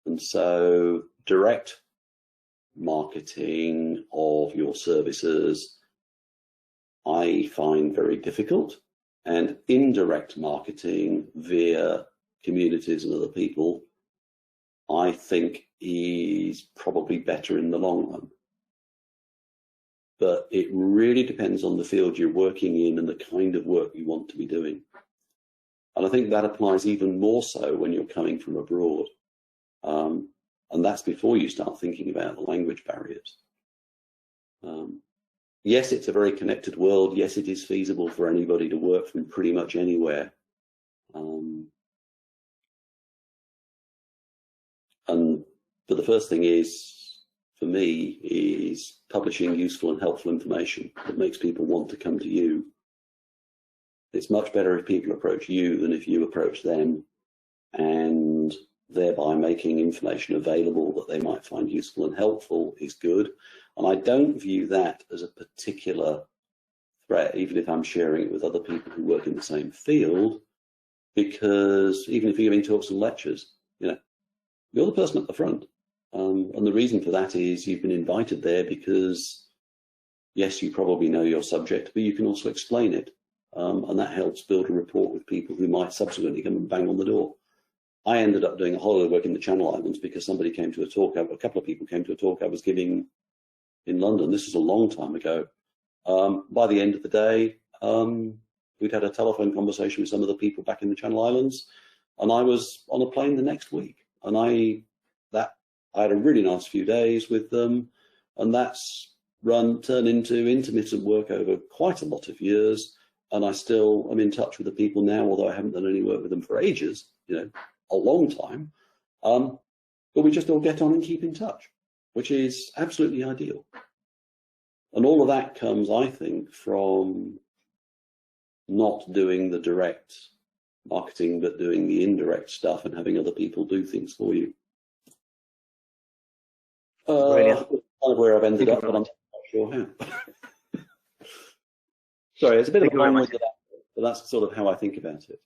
And so direct marketing of your services, I find very difficult, and indirect marketing via communities and other people, I think is probably better in the long run. But it really depends on the field you're working in and the kind of work you want to be doing. And I think that applies even more so when you're coming from abroad. And that's before you start thinking about the language barriers. Yes, it's a very connected world. Yes, it is feasible for anybody to work from pretty much anywhere. But the first thing is, for me, is publishing useful and helpful information that makes people want to come to you. It's much better if people approach you than if you approach them, and thereby making information available that they might find useful and helpful is good. And I don't view that as a particular threat, even if I'm sharing it with other people who work in the same field, because even if you're giving talks and lectures, you're the person at the front. And the reason for that is you've been invited there because, yes, you probably know your subject, but you can also explain it. And that helps build a rapport with people who might subsequently come and bang on the door. I ended up doing a holiday work in the Channel Islands because somebody came to a talk, a couple of people came to a talk I was giving in London. This was a long time ago. By the end of the day, we'd had a telephone conversation with some of the people back in the Channel Islands, and I was on a plane the next week. And I had a really nice few days with them, and that's turned into intermittent work over quite a lot of years. And I still am in touch with the people now, although I haven't done any work with them for ages, a long time. But we just all get on and keep in touch, which is absolutely ideal. And all of that comes, I think, from not doing the direct marketing, but doing the indirect stuff and having other people do things for you. Brilliant. Kind of where I've ended up, but I'm not sure how. Sorry, it's a bit of a long-winded answer, but that's sort of how I think about it.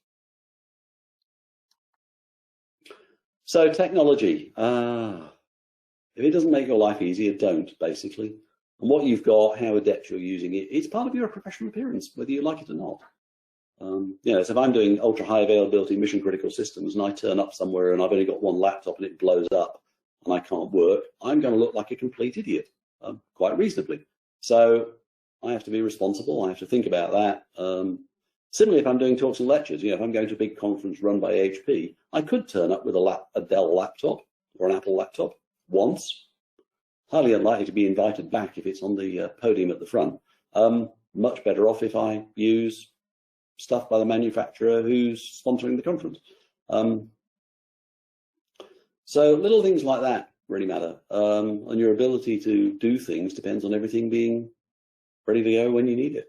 So technology, if it doesn't make your life easier, don't, basically. And what you've got, how adept you're using it, it's part of your professional appearance, whether you like it or not. So if I'm doing ultra high availability mission critical systems and I turn up somewhere and I've only got one laptop and it blows up and I can't work, I'm going to look like a complete idiot, quite reasonably. So I have to be responsible. I have to think about that. Similarly, if I'm doing talks and lectures, if I'm going to a big conference run by HP, I could turn up with a Dell laptop or an Apple laptop once. Highly unlikely to be invited back if it's on the podium at the front. Much better off if I use stuff by the manufacturer who's sponsoring the conference. So little things like that really matter. And your ability to do things depends on everything being ready to go when you need it.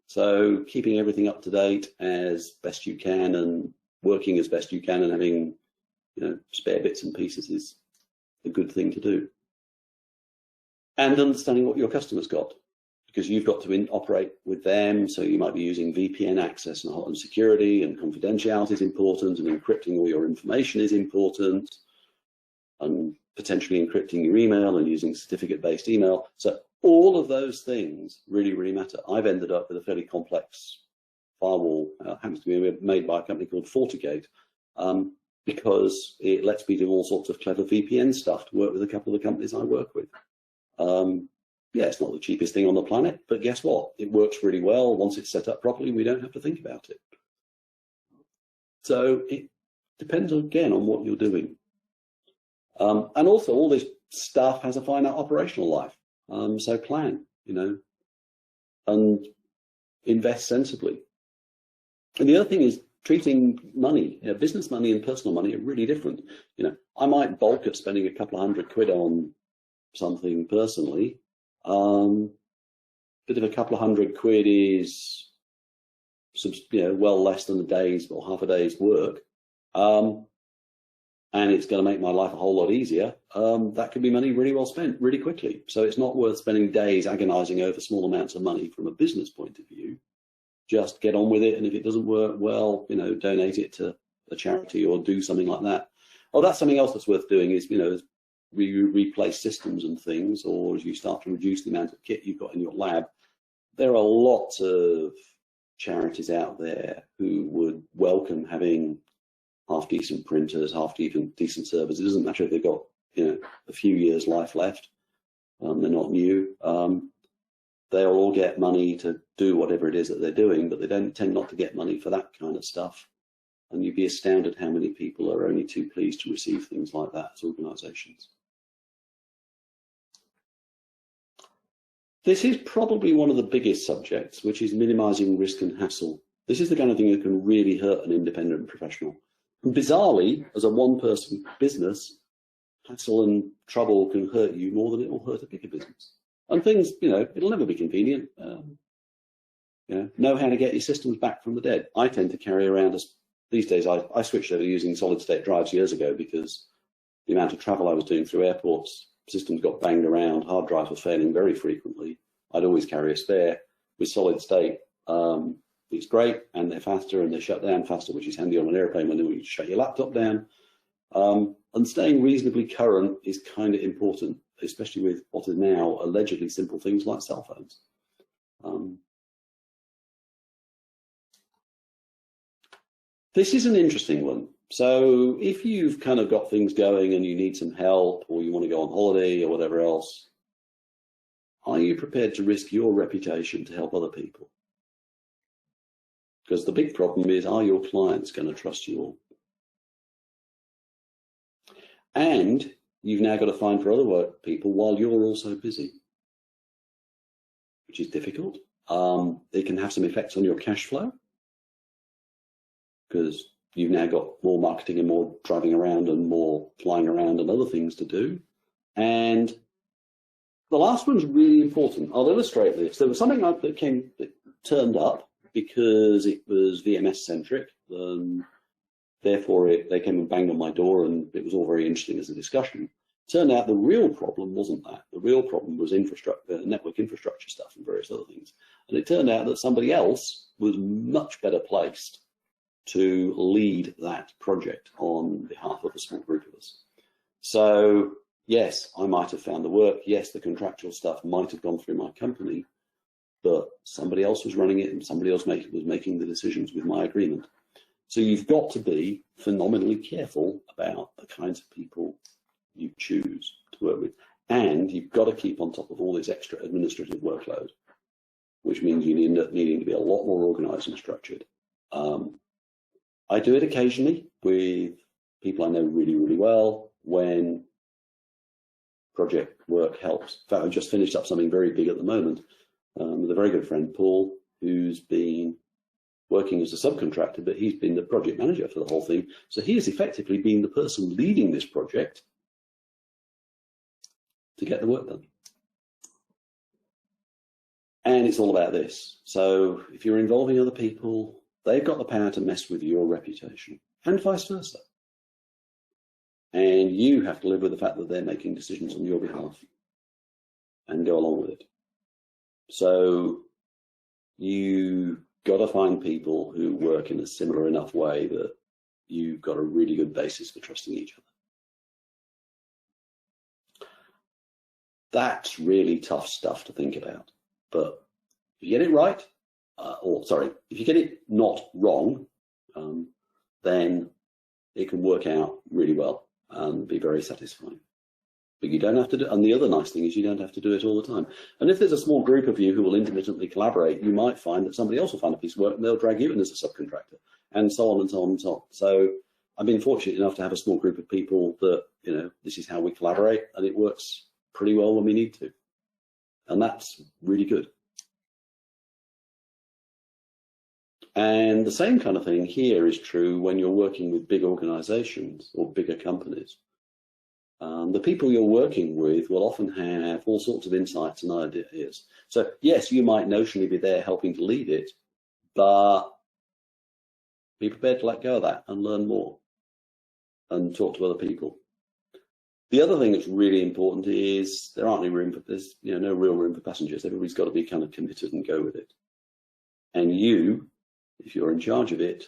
So keeping everything up to date as best you can and working as best you can and having spare bits and pieces is a good thing to do. And understanding what your customer's got, because you've got to operate with them. So you might be using VPN access and security, and confidentiality is important, and encrypting all your information is important, and potentially encrypting your email and using certificate-based email. So all of those things really, really matter. I've ended up with a fairly complex firewall, happens to be made by a company called FortiGate, because it lets me do all sorts of clever VPN stuff to work with a couple of the companies I work with. Yeah, it's not the cheapest thing on the planet, but guess what? It works really well. Once it's set up properly, we don't have to think about it. So it depends, again, on what you're doing. And also, all this stuff has a finite operational life. So plan, and invest sensibly. And the other thing is treating money, business money and personal money are really different. I might balk at spending a couple of £100 on something personally. Bit of a couple of £100 is, well less than a day's or half a day's work. And it's going to make my life a whole lot easier. That could be money really well spent really quickly. So it's not worth spending days agonizing over small amounts of money from a business point of view. Just get on with it. And if it doesn't work well, donate it to a charity or do something like that. Oh, that's something else that's worth doing is, as you replace systems and things, or as you start to reduce the amount of kit you've got in your lab, there are lots of charities out there who would welcome having half-decent printers, half-decent servers. It doesn't matter if they've got, a few years' life left. They're not new. They'll all get money to do whatever it is that they're doing, but they tend not to get money for that kind of stuff. And you'd be astounded how many people are only too pleased to receive things like that as organisations. This is probably one of the biggest subjects, which is minimising risk and hassle. This is the kind of thing that can really hurt an independent professional. And bizarrely, as a one-person business, hassle and trouble can hurt you more than it will hurt a bigger business. And things, it'll never be convenient. Know how to get your systems back from the dead. I tend to carry around, these days I switched over using solid-state drives years ago because the amount of travel I was doing through airports, systems got banged around, hard drives were failing very frequently. I'd always carry a spare. With solid-state, it's great, and they're faster, and they shut down faster, which is handy on an airplane when you shut your laptop down. And staying reasonably current is kind of important, especially with what are now allegedly simple things like cell phones. This is an interesting one. So if you've kind of got things going and you need some help, or you want to go on holiday or whatever else, are you prepared to risk your reputation to help other people? Because the big problem is, are your clients going to trust you all? And you've now got to find for other work people while you're also busy, which is difficult. It can have some effects on your cash flow because you've now got more marketing and more driving around and more flying around and other things to do. And the last one's really important. I'll illustrate this. There was something that turned up because it was VMS centric. Therefore, they came and banged on my door, and it was all very interesting as a discussion. Turned out the real problem wasn't that. The real problem was infrastructure, network infrastructure stuff and various other things. And it turned out that somebody else was much better placed to lead that project on behalf of a small group of us. So yes, I might have found the work. Yes, the contractual stuff might have gone through my company, but somebody else was running it and somebody else was making the decisions with my agreement. So you've got to be phenomenally careful about the kinds of people you choose to work with. And you've got to keep on top of all this extra administrative workload, which means you end up needing to be a lot more organized and structured. I do it occasionally with people I know really, really well when project work helps. In fact, I've just finished up something very big at the moment with a very good friend, Paul, who's been working as a subcontractor, but he's been the project manager for the whole thing. So he has effectively been the person leading this project to get the work done. And it's all about this. So if you're involving other people, they've got the power to mess with your reputation, and vice versa. And you have to live with the fact that they're making decisions on your behalf and go along with it. So you got to find people who work in a similar enough way that you've got a really good basis for trusting each other. That's really tough stuff to think about. But if you get it right, if you get it not wrong, then it can work out really well and be very satisfying. But you don't have to do, and the other nice thing is you don't have to do it all the time. And if there's a small group of you who will intermittently collaborate, you might find that somebody else will find a piece of work and they'll drag you in as a subcontractor, and so on and so on and so on. So I've been fortunate enough to have a small group of people that, this is how we collaborate, and it works pretty well when we need to. And that's really good. And the same kind of thing here is true when you're working with big organizations or bigger companies. The people you're working with will often have all sorts of insights and ideas. So yes, you might notionally be there helping to lead it, but be prepared to let go of that and learn more and talk to other people. The other thing that's really important is there aren't any room for there's no real room for passengers. Everybody's got to be kind of committed and go with it. And you, if you're in charge of it,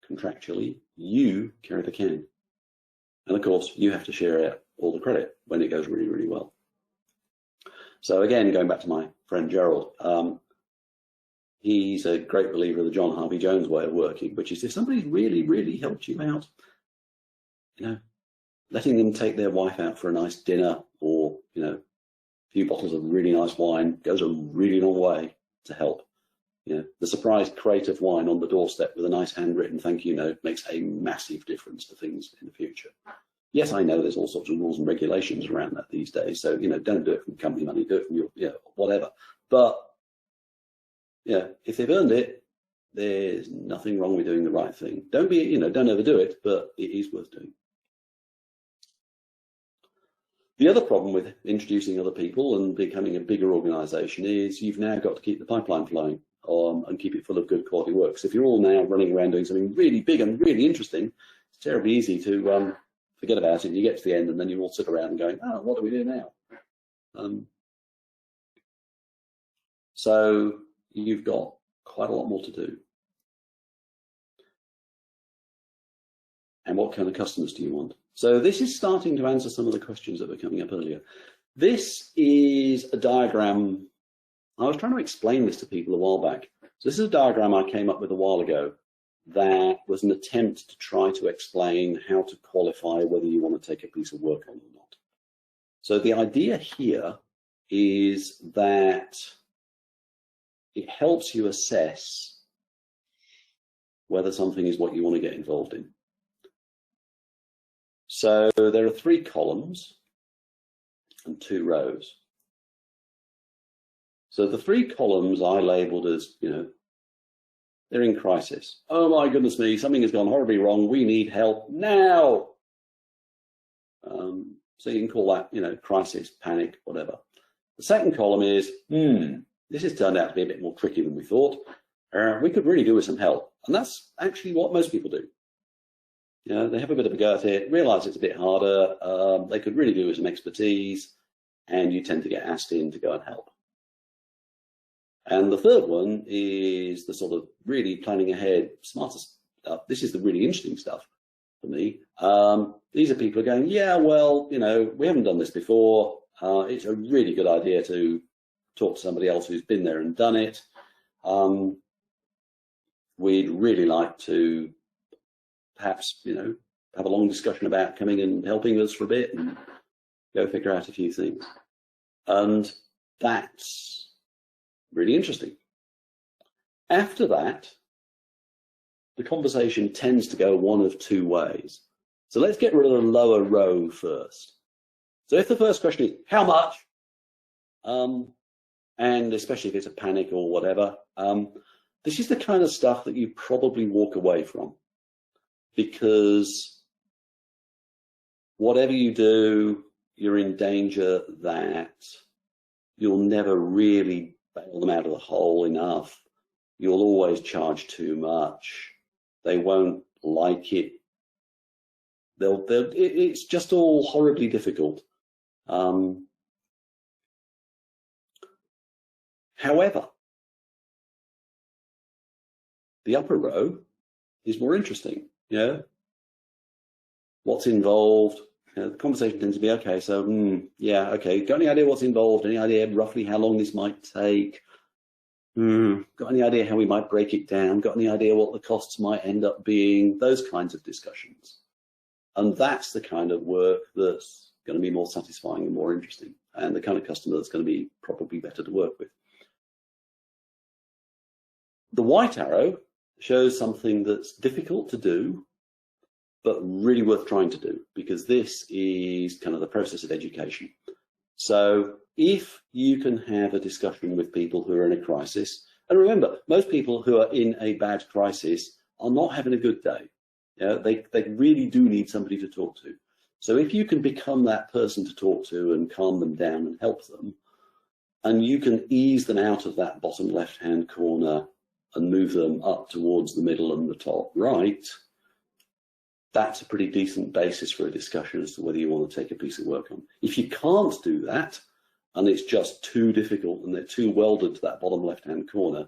contractually, you carry the can. And of course, you have to share out all the credit when it goes really, really well. So again, going back to my friend Gerald, he's a great believer of the John Harvey Jones way of working, which is if somebody really, really helped you out, letting them take their wife out for a nice dinner or, a few bottles of really nice wine goes a really long way to help. The surprise crate of wine on the doorstep with a nice handwritten thank you note makes a massive difference to things in the future. Yes, I know there's all sorts of rules and regulations around that these days. So, don't do it from company money, do it from your, whatever. But, if they've earned it, there's nothing wrong with doing the right thing. Don't overdo it, but it is worth doing. The other problem with introducing other people and becoming a bigger organization is you've now got to keep the pipeline flowing and keep it full of good quality work. So if you're all now running around doing something really big and really interesting, it's terribly easy to forget about it. And you get to the end and then you all sit around and going, oh, what do we do now? So you've got quite a lot more to do. And what kind of customers do you want? So this is starting to answer some of the questions that were coming up earlier. This is a diagram. I was trying to explain this to people a while back. So this is a diagram I came up with a while ago that was an attempt to try to explain how to qualify whether you want to take a piece of work on or not. So the idea here is that it helps you assess whether something is what you want to get involved in. So there are 3 columns and 2 rows. So the 3 columns I labeled as, they're in crisis. Oh my goodness me, something has gone horribly wrong. We need help now. So you can call that, crisis, panic, whatever. The second column is, this has turned out to be a bit more tricky than we thought. We could really do with some help. And that's actually what most people do. You know, they have a bit of a go at it, realise it's a bit harder, they could really do with some expertise, and you tend to get asked in to go and help. And the third one is the sort of really planning ahead, smarter stuff. This is the really interesting stuff for me. These are people who are going, yeah, well, you know, we haven't done this before. It's a really good idea to talk to somebody else who's been there and done it. We'd really like to perhaps, you know, have a long discussion about coming and helping us for a bit and go figure out a few things. And that's really interesting. After that, the conversation tends to go one of two ways. So let's get rid of the lower row first. So if the first question is, how much? And especially if it's a panic or whatever, this is the kind of stuff that you probably walk away from, because whatever you do, you're in danger that you'll never really bail them out of the hole enough. You'll always charge too much. They won't like it. It's just all horribly difficult. However, the upper row is more interesting. You know, what's involved? You know, the conversation tends to be, okay, so yeah, okay. Got any idea what's involved? Any idea roughly how long this might take? Got any idea how we might break it down? Got any idea what the costs might end up being? Those kinds of discussions. And that's the kind of work that's going to be more satisfying and more interesting, and the kind of customer that's going to be probably better to work with. The white arrow shows something that's difficult to do, but really worth trying to do, because this is kind of the process of education. So if you can have a discussion with people who are in a crisis, and remember, most people who are in a bad crisis are not having a good day. You know, they really do need somebody to talk to. So if you can become that person to talk to and calm them down and help them, and you can ease them out of that bottom left-hand corner and move them up towards the middle and the top right, that's a pretty decent basis for a discussion as to whether you want to take a piece of work on. If you can't do that, and it's just too difficult and they're too welded to that bottom left-hand corner,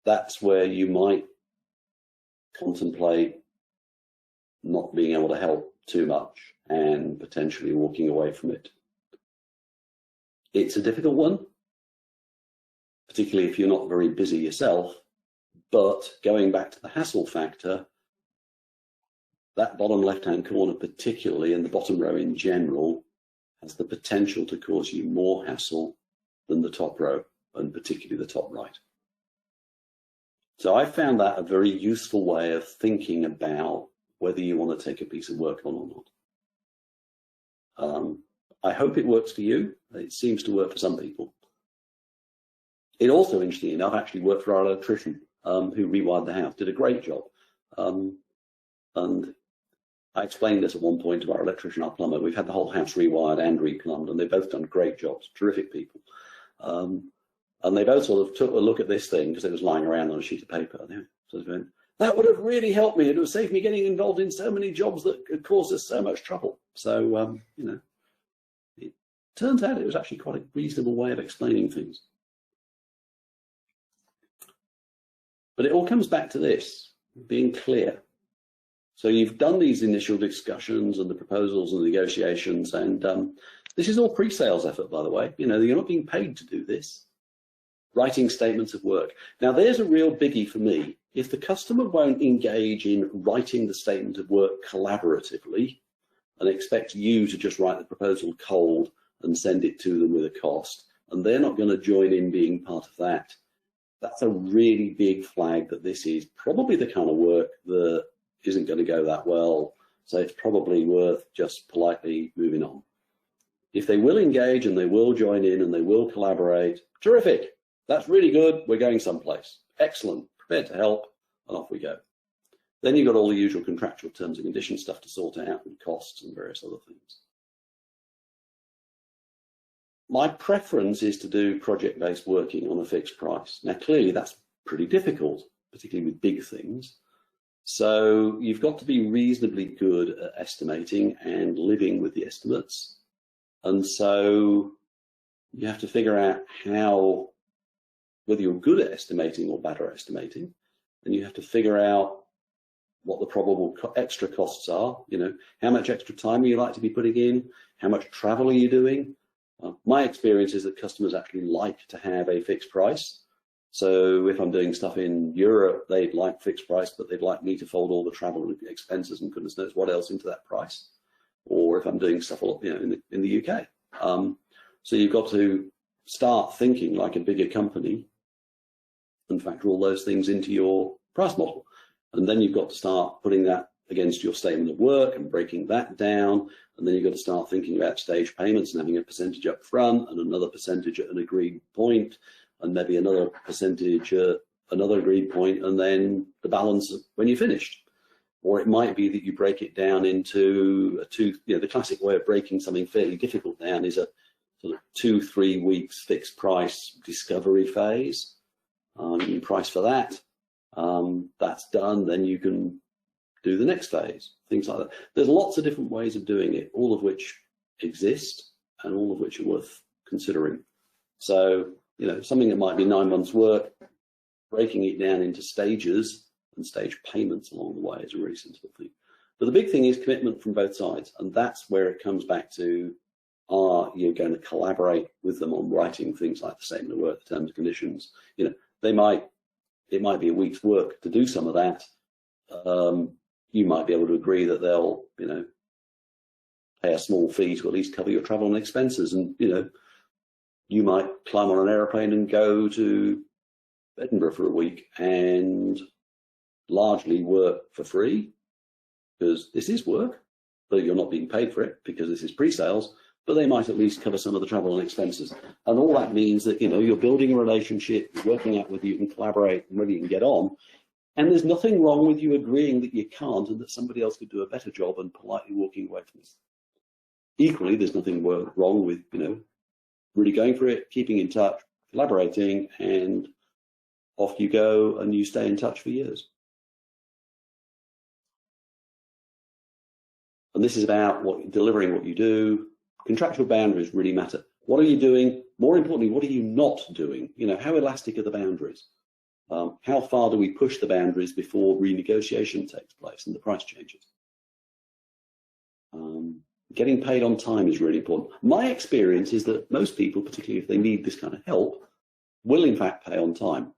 that's where you might contemplate not being able to help too much and potentially walking away from it. It's a difficult one, particularly if you're not very busy yourself, but going back to the hassle factor, that bottom left-hand corner particularly, and the bottom row in general, has the potential to cause you more hassle than the top row, and particularly the top right. So I found that a very useful way of thinking about whether you want to take a piece of work on or not. I hope it works for you. It seems to work for some people. It also, interestingly enough, actually worked for our electrician who rewired the house, did a great job. And I explained this at one point to our electrician, our plumber. We've had the whole house rewired and replumbed, and they've both done great jobs, terrific people. And they both sort of took a look at this thing because it was lying around on a sheet of paper. And they sort of went, that would have really helped me. It would save me getting involved in so many jobs that could cause us so much trouble. So, you know, it turns out it was actually quite a reasonable way of explaining things. But it all comes back to this, being clear. So you've done these initial discussions and the proposals and the negotiations, and this is all pre-sales effort, by the way. You know, you're not being paid to do this. Writing statements of work. Now, there's a real biggie for me. If the customer won't engage in writing the statement of work collaboratively and expect you to just write the proposal cold and send it to them with a cost, and they're not going to join in being part of that, that's a really big flag that this is probably the kind of work that isn't going to go that well. So it's probably worth just politely moving on. If they will engage and they will join in and they will collaborate, terrific. That's really good. We're going someplace. Excellent. Prepared to help, and off we go. Then you've got all the usual contractual terms and conditions stuff to sort out, and costs and various other things. My preference is to do project-based working on a fixed price. Now, clearly that's pretty difficult, particularly with big things. So you've got to be reasonably good at estimating and living with the estimates. And so you have to figure out whether you're good at estimating or bad at estimating. And you have to figure out what the probable extra costs are. You know, how much extra time are you like to be putting in? How much travel are you doing? My experience is that customers actually like to have a fixed price. So if I'm doing stuff in Europe, they'd like fixed price, but they'd like me to fold all the travel and expenses and goodness knows what else into that price. Or if I'm doing stuff, you know, in the UK. So you've got to start thinking like a bigger company and factor all those things into your price model. And then you've got to start putting that against your statement of work and breaking that down. And then you've got to start thinking about stage payments and having a percentage up front and another percentage at an agreed point, and maybe another percentage at another agreed point, and then the balance when you're finished. Or it might be that you break it down into you know, the classic way of breaking something fairly difficult down is a sort of 2-3 weeks fixed price discovery phase. You can price for that. That's done, then you can do the next phase, things like that. There's lots of different ways of doing it, all of which exist and all of which are worth considering. So, you know, something that might be 9 months' work, breaking it down into stages and stage payments along the way is a really sensible thing. But the big thing is commitment from both sides, and that's where it comes back to, are you going to collaborate with them on writing things like the statement of work, the terms and conditions? You know, it might be a week's work to do some of that. You might be able to agree that they'll, you know, pay a small fee to at least cover your travel and expenses. And, you know, you might climb on an airplane and go to Edinburgh for a week and largely work for free, because this is work, but you're not being paid for it because this is pre-sales, but they might at least cover some of the travel and expenses. And all that means that, you know, you're building a relationship, you're working out whether you can collaborate and whether you can get on. And there's nothing wrong with you agreeing that you can't and that somebody else could do a better job and politely walking away from this. Equally, there's nothing wrong with, you know, really going for it, keeping in touch, collaborating, and off you go and you stay in touch for years. And this is about delivering what you do. Contractual boundaries really matter. What are you doing? More importantly, what are you not doing? You know, how elastic are the boundaries? How far do we push the boundaries before renegotiation takes place and the price changes? Getting paid on time is really important. My experience is that most people, particularly if they need this kind of help, will in fact pay on time.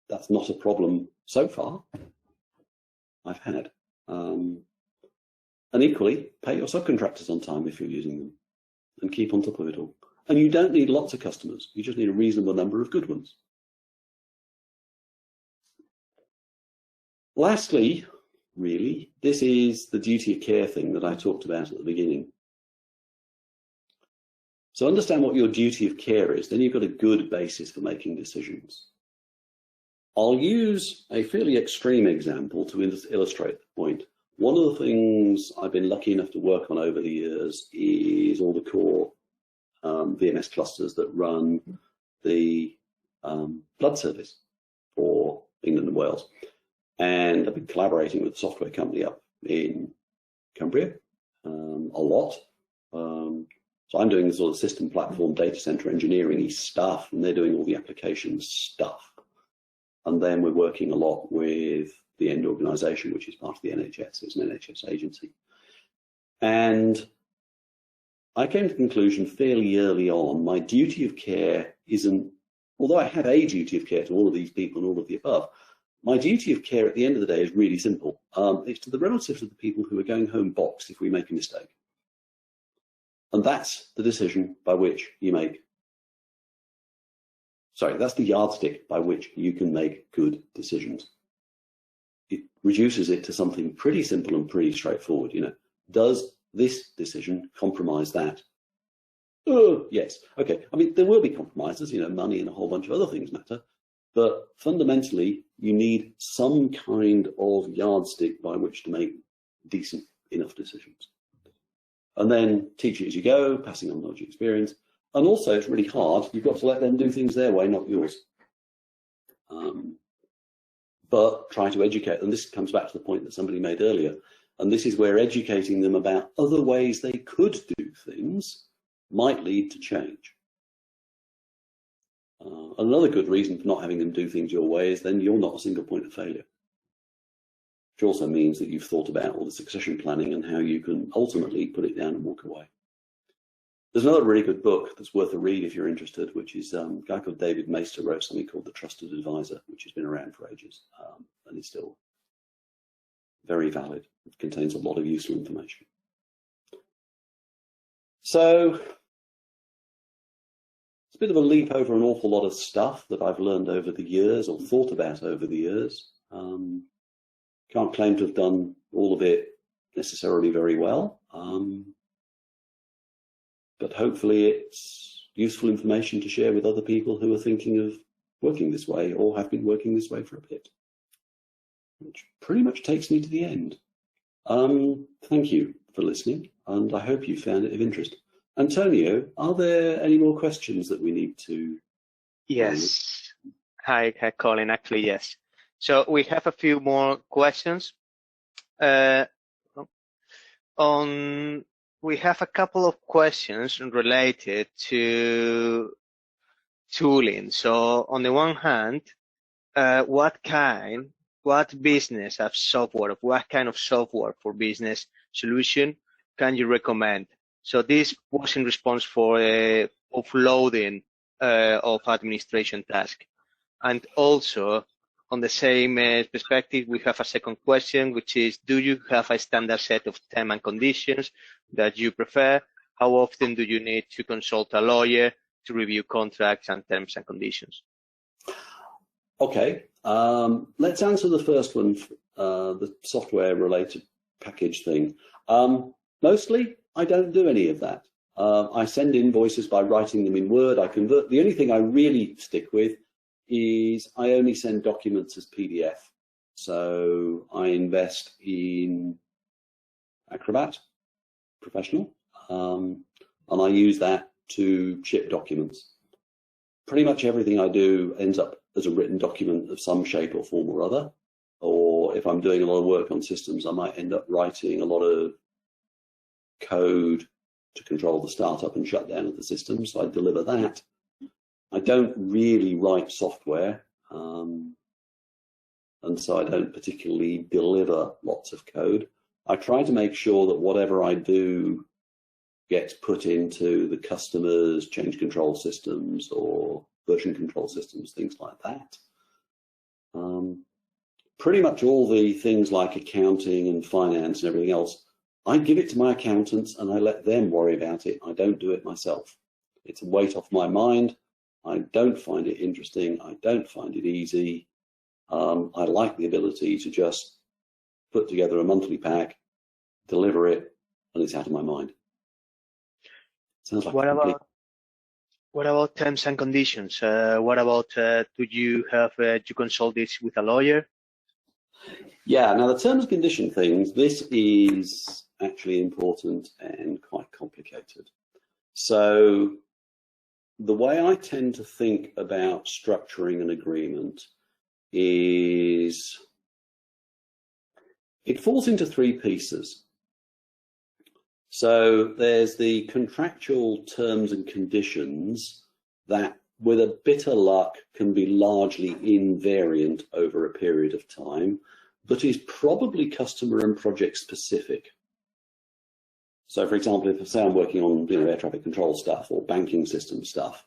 That's not a problem so far I've had. And equally, pay your subcontractors on time if you're using them and keep on top of it all. And you don't need lots of customers. You just need a reasonable number of good ones. Lastly, really, this is the duty of care thing that I talked about at the beginning. So understand what your duty of care is, then you've got a good basis for making decisions. I'll use a fairly extreme example to illustrate the point. One of the things I've been lucky enough to work on over the years is all the core VMS clusters that run the blood service for England and Wales. And I've been collaborating with a software company up in Cumbria a lot. So I'm doing the sort of system platform data center engineering stuff, and they're doing all the application stuff. And then we're working a lot with the end organization, which is part of the NHS. It's an NHS agency. And I came to the conclusion fairly early on, my duty of care isn't, although I have a duty of care to all of these people and all of the above, my duty of care at the end of the day is really simple. It's to the relatives of the people who are going home boxed if we make a mistake. And that's the decision by which you make, that's the yardstick by which you can make good decisions. It reduces it to something pretty simple and pretty straightforward. You know, does this decision compromise that? Oh, yes. Okay. I mean, there will be compromises, you know, money and a whole bunch of other things matter. But fundamentally, you need some kind of yardstick by which to make decent enough decisions. And then teach it as you go, passing on knowledge and experience. And also, it's really hard. You've got to let them do things their way, not yours. but try to educate them. This comes back to the point that somebody made earlier, and this is where educating them about other ways they could do things might lead to change. Another good reason for not having them do things your way is then you're not a single point of failure, which also means that you've thought about all the succession planning and how you can ultimately put it down and walk away. There's another really good book that's worth a read if you're interested, which is a guy called David Maister wrote something called The Trusted Advisor, which has been around for ages and is still very valid. It contains a lot of useful information. So it's a bit of a leap over an awful lot of stuff that I've learned over the years or thought about over the years. Can't claim to have done all of it necessarily very well. But hopefully it's useful information to share with other people who are thinking of working this way or have been working this way for a bit. Which pretty much takes me to the end. Thank you for listening, and I hope you found it of interest. Antonio, are there any more questions that we need to? Yes. Hi, Colin. Actually, yes. So we have a few more questions. We have a couple of questions related to tooling. So on the one hand, what business of software, what kind of software for business solution can you recommend? So this was in response for offloading of administration task. And also on the same perspective, we have a second question, which is, do you have a standard set of terms and conditions that you prefer? How often do you need to consult a lawyer to review contracts and terms and conditions? Okay, let's answer the first one, the software related package thing. Mostly, I don't do any of that. I send invoices by writing them in Word. I convert. The only thing I really stick with is I only send documents as PDF. So I invest in Acrobat Professional, and I use that to ship documents. Pretty much everything I do ends up as a written document of some shape or form or other. Or if I'm doing a lot of work on systems, I might end up writing a lot of code to control the startup and shutdown of the system. So I deliver that. I don't really write software, and so I don't particularly deliver lots of code. I try to make sure that whatever I do gets put into the customer's change control systems or version control systems, things like that. Pretty much all the things like accounting and finance and everything else, I give it to my accountants and I let them worry about it. I don't do it myself. It's a weight off my mind. I don't find it interesting. I don't find it easy. I like the ability to just put together a monthly pack, deliver it, and it's out of my mind. Sounds like what about terms and conditions? What about do you have to consult this with a lawyer? Yeah, now the terms and condition things, this is actually important and quite complicated. So the way I tend to think about structuring an agreement is it falls into three pieces. So there's the contractual terms and conditions that, with a bit of luck, can be largely invariant over a period of time, but is probably customer and project specific. So for example, if say I'm working on air traffic control stuff or banking system stuff,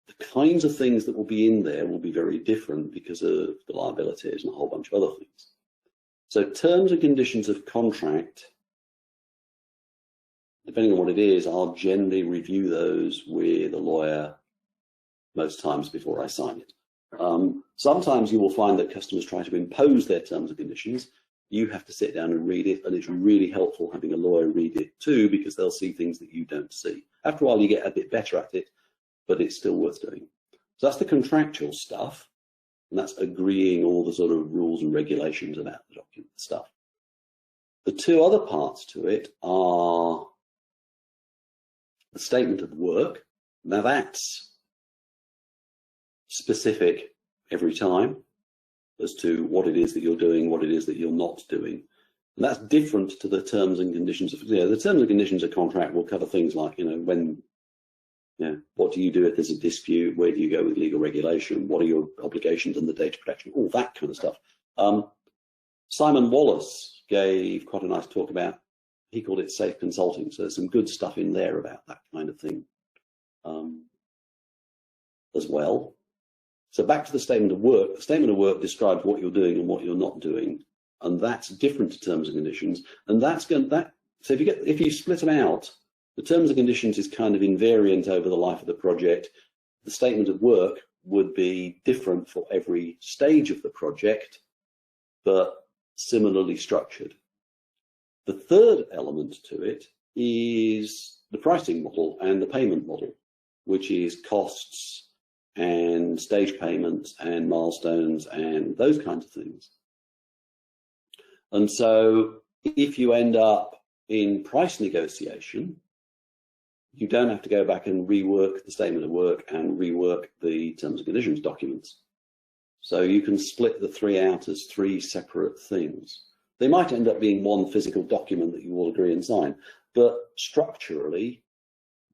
the kinds of things that will be in there will be very different because of the liabilities and a whole bunch of other things. So terms and conditions of contract, depending on what it is, I'll generally review those with a lawyer most times before I sign it. Sometimes you will find that customers try to impose their terms and conditions. You have to sit down and read it, and it's really helpful having a lawyer read it too, because they'll see things that you don't see. After a while, you get a bit better at it, but it's still worth doing. So that's the contractual stuff, and that's agreeing all the sort of rules and regulations about the document stuff. The two other parts to it are the statement of work. Now that's specific every time. as to what it is that you're doing, what it is that you're not doing. And that's different to the terms and conditions of, the terms and conditions of contract will cover things like, when, what do you do if there's a dispute? Where do you go with legal regulation? What are your obligations under data protection? All that kind of stuff. Simon Wallace gave quite a nice talk about, he called it safe consulting. So there's some good stuff in there about that kind of thing as well. So back to the statement of work. The statement of work describes what you're doing and what you're not doing, and that's different to terms and conditions. And so if you split them out, the terms and conditions is kind of invariant over the life of the project. The statement of work would be different for every stage of the project, but similarly structured. The third element to it is the pricing model and the payment model, which is costs and stage payments and milestones and those kinds of things. And so if you end up in price negotiation, you don't have to go back and rework the statement of work and rework the terms and conditions documents. So you can split the three out as three separate things. They might end up being one physical document that you all agree and sign, but structurally,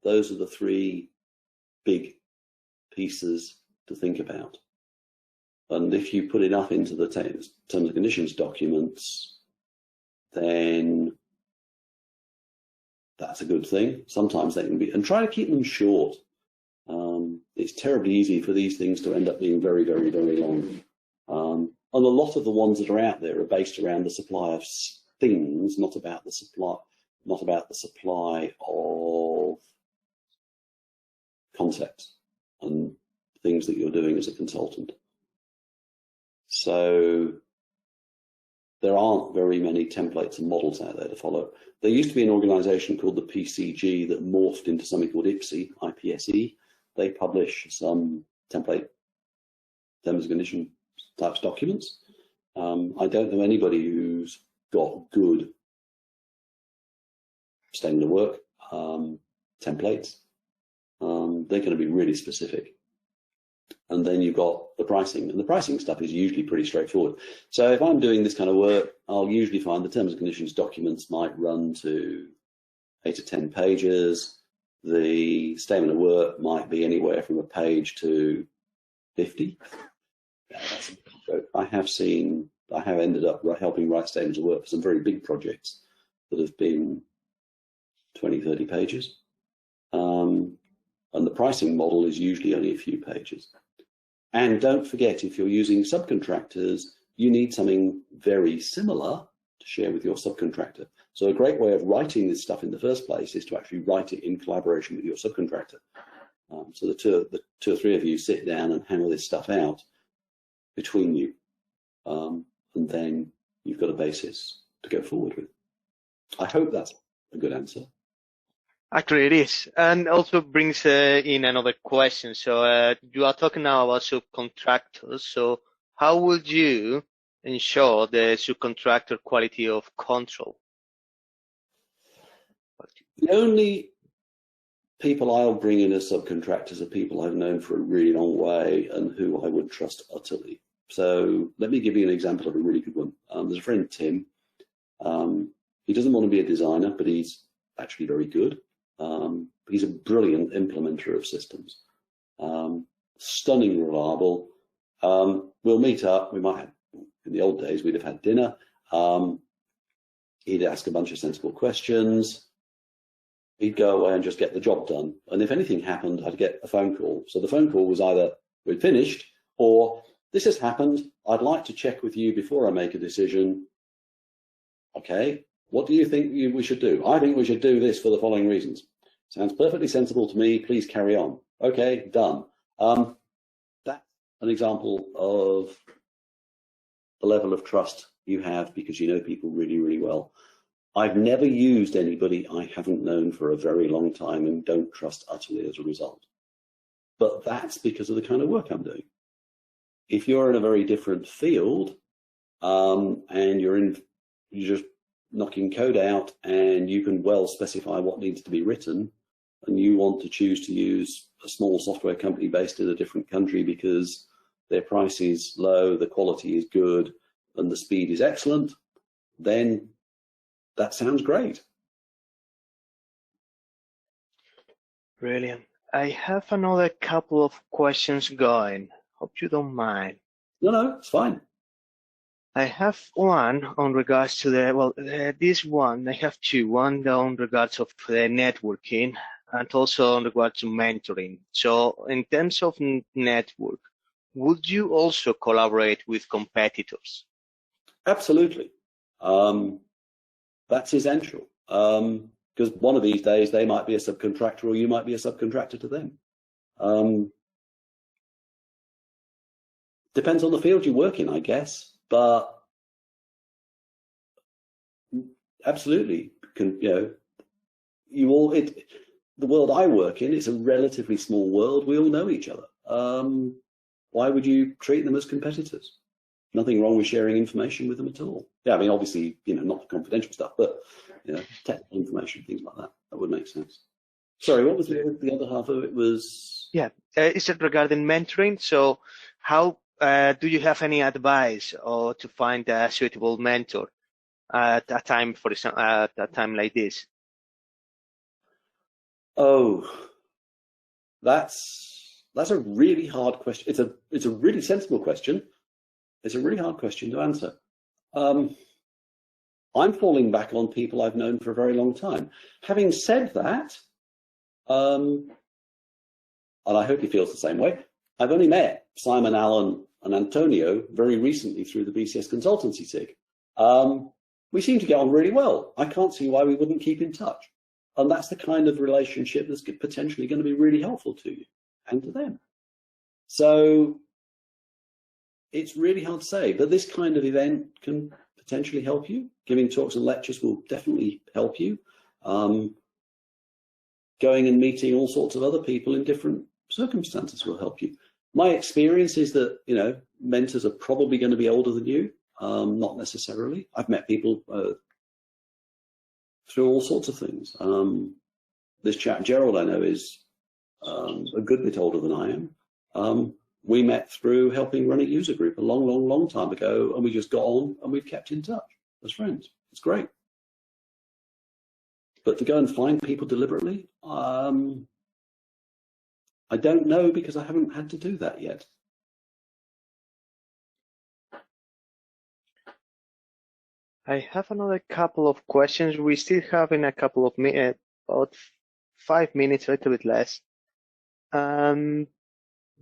those are the three big pieces to think about. And if you put enough into the terms and conditions documents, then that's a good thing. Sometimes they can be, and try to keep them short. It's terribly easy for these things to end up being very, very, very long. And a lot of the ones that are out there are based around the supply of things, not about the supply of concepts and things that you're doing as a consultant. So there aren't very many templates and models out there to follow. There used to be an organization called the PCG that morphed into something called IPSE. They publish some template terms and condition types documents. I don't know anybody who's got good statement of work templates. They're going to be really specific. And then you've got the pricing, and the pricing stuff is usually pretty straightforward. So if I'm doing this kind of work, I'll usually find the terms and conditions documents might run to 8 to 10 pages. The statement of work might be anywhere from a page to 50. I have ended up helping write statements of work for some very big projects that have been 20, 30 pages. And the pricing model is usually only a few pages. And don't forget, if you're using subcontractors, you need something very similar to share with your subcontractor. So a great way of writing this stuff in the first place is to actually write it in collaboration with your subcontractor. So the two or three of you sit down and hammer this stuff out between you. And then you've got a basis to go forward with. I hope that's a good answer. Actually, it is, and also brings in another question. So you are talking now about subcontractors. So how would you ensure the subcontractor quality of control? The only people I'll bring in as subcontractors are people I've known for a really long way and who I would trust utterly. So let me give you an example of a really good one. There's a friend, Tim. He doesn't want to be a designer, but he's actually very good. He's a brilliant implementer of systems, stunning reliable. We'll meet up. We might have, in the old days, we'd have had dinner. He'd ask a bunch of sensible questions. He'd go away and just get the job done. And if anything happened, I'd get a phone call. So the phone call was either we'd finished or this has happened. I'd like to check with you before I make a decision. Okay. What do you think we should do? I think we should do this for the following reasons. Sounds perfectly sensible to me. Please carry on. Okay, done. That's an example of the level of trust you have because you know people really, really well. I've never used anybody I haven't known for a very long time and don't trust utterly as a result. But that's because of the kind of work I'm doing. If you're in a very different field and you're just knocking code out and you can well specify what needs to be written and you want to choose to use a small software company based in a different country because their price is low, the quality is good, and the speed is excellent, then that sounds great. Brilliant. I have another couple of questions going. Hope you don't mind. No, it's fine. I have one on regards to this one. I have two. One on regards of networking and also on regards to mentoring. So in terms of network, would you also collaborate with competitors? Absolutely. That's essential. Because one of these days they might be a subcontractor or you might be a subcontractor to them. Depends on the field you work in, I guess, but absolutely, the world I work in, it's a relatively small world. We all know each other. Why would you treat them as competitors? Nothing wrong with sharing information with them at all. Yeah, I mean, obviously, not confidential stuff, but technical information, things like that. That would make sense. Sorry, what was the other half of it? Was is it regarding mentoring? So, how do you have any advice or to find a suitable mentor at a time, for example, at a time like this? Oh, that's a really hard question. It's a really sensible question. It's a really hard question to answer. I'm falling back on people I've known for a very long time. Having said that, and I hope he feels the same way, I've only met Simon, Alan, and Antonio very recently through the BCS consultancy SIG. We seem to get on really well. I can't see why we wouldn't keep in touch. And that's the kind of relationship that's potentially going to be really helpful to you and to them. So it's really hard to say, but this kind of event can potentially help you. Giving talks and lectures will definitely help you. Going and meeting all sorts of other people in different circumstances will help you. My experience is that, mentors are probably going to be older than you, not necessarily. I've met people through all sorts of things. This chap, Gerald, I know, is a good bit older than I am. We met through helping run a user group a long, long, long time ago, and we just got on and we've kept in touch as friends. It's great. But to go and find people deliberately, I don't know, because I haven't had to do that yet. I have another couple of questions. We still have in a couple of minutes, about 5 minutes, a little bit less.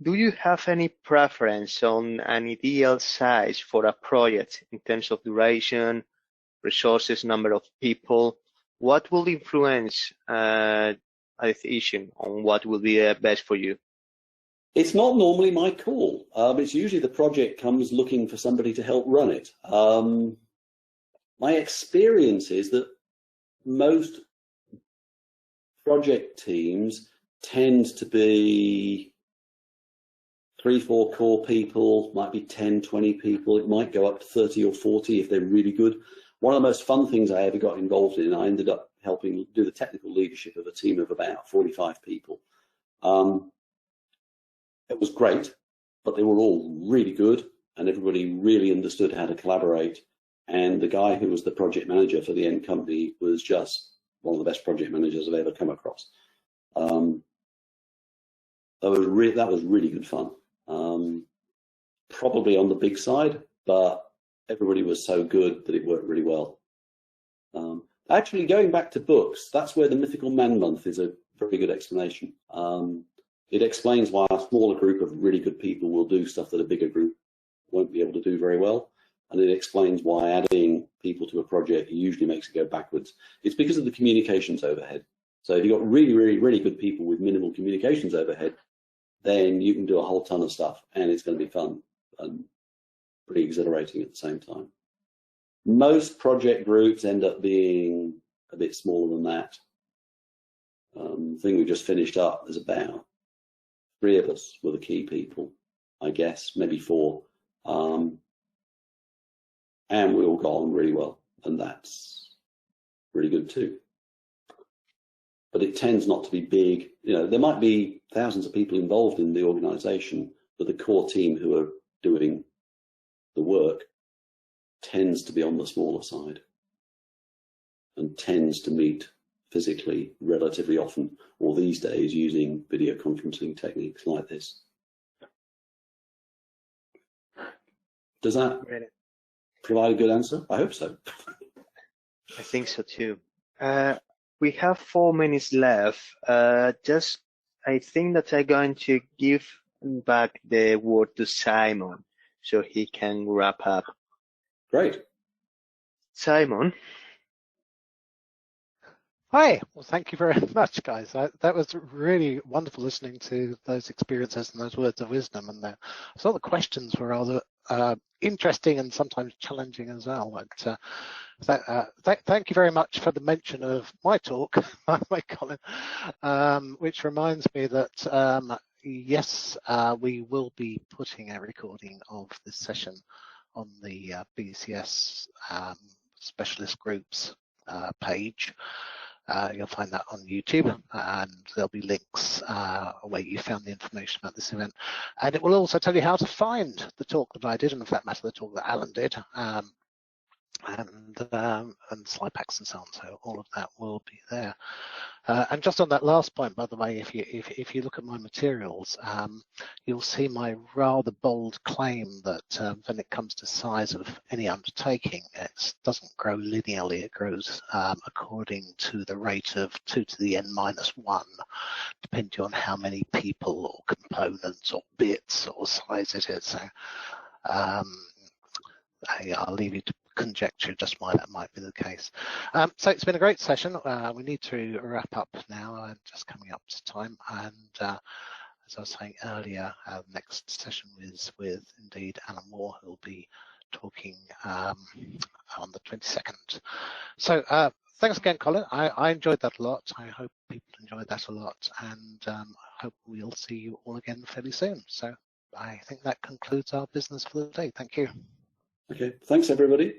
Do you have any preference on an ideal size for a project in terms of duration, resources, number of people? What will influence a decision on what will be best for you? It's not normally my call. It's usually the project comes looking for somebody to help run it. My experience is that most project teams tend to be 3-4 core people, might be 10, 20 people. It might go up to 30 or 40 if they're really good. One of the most fun things I ever got involved in, I ended up helping do the technical leadership of a team of about 45 people. It was great, but they were all really good and everybody really understood how to collaborate. And the guy who was the project manager for the end company was just one of the best project managers I've ever come across. That was really good fun. Probably on the big side, but everybody was so good that it worked really well. Actually, going back to books, that's where the Mythical Man Month is a very good explanation. It explains why a smaller group of really good people will do stuff that a bigger group won't be able to do very well. And it explains why adding people to a project usually makes it go backwards. It's because of the communications overhead. So if you've got really, really, really good people with minimal communications overhead, then you can do a whole ton of stuff and it's going to be fun and pretty exhilarating at the same time. Most project groups end up being a bit smaller than that. The thing we just finished up, there's about 3 of us were the key people, I guess, maybe 4. And we all got on really well, and that's really good too. But it tends not to be big. There might be thousands of people involved in the organization, but the core team who are doing the work tends to be on the smaller side and tends to meet physically relatively often, or these days using video conferencing techniques like this. Does that provide a good answer? I hope so. I think so too. We have 4 minutes left. I think that I'm going to give back the word to Simon so he can wrap up. Great. Simon. Hi, well, thank you very much, guys. That was really wonderful listening to those experiences and those words of wisdom. And I thought the questions were rather interesting and sometimes challenging as well. But thank you very much for the mention of my talk, by Colin, which reminds me that, yes, we will be putting a recording of this session on the BCS specialist groups page. You'll find that on YouTube, and there'll be links where you found the information about this event. And it will also tell you how to find the talk that I did, and for that matter, the talk that Alan did, and slide packs and so on. So all of that will be there. And just on that last point, by the way, if you look at my materials, you'll see my rather bold claim that when it comes to size of any undertaking, it doesn't grow linearly. It grows according to the rate of 2 to the n-1, depending on how many people or components or bits or size it is. So I'll leave you to conjecture just why that might be the case. So it's been a great session. We need to wrap up now, just coming up to time. And as I was saying earlier, our next session is with indeed Alan Moore, who will be talking on the 22nd. So thanks again, Colin. I enjoyed that a lot. I hope people enjoyed that a lot, and I hope we'll see you all again fairly soon. So I think that concludes our business for the day. Thank you. Okay, thanks everybody.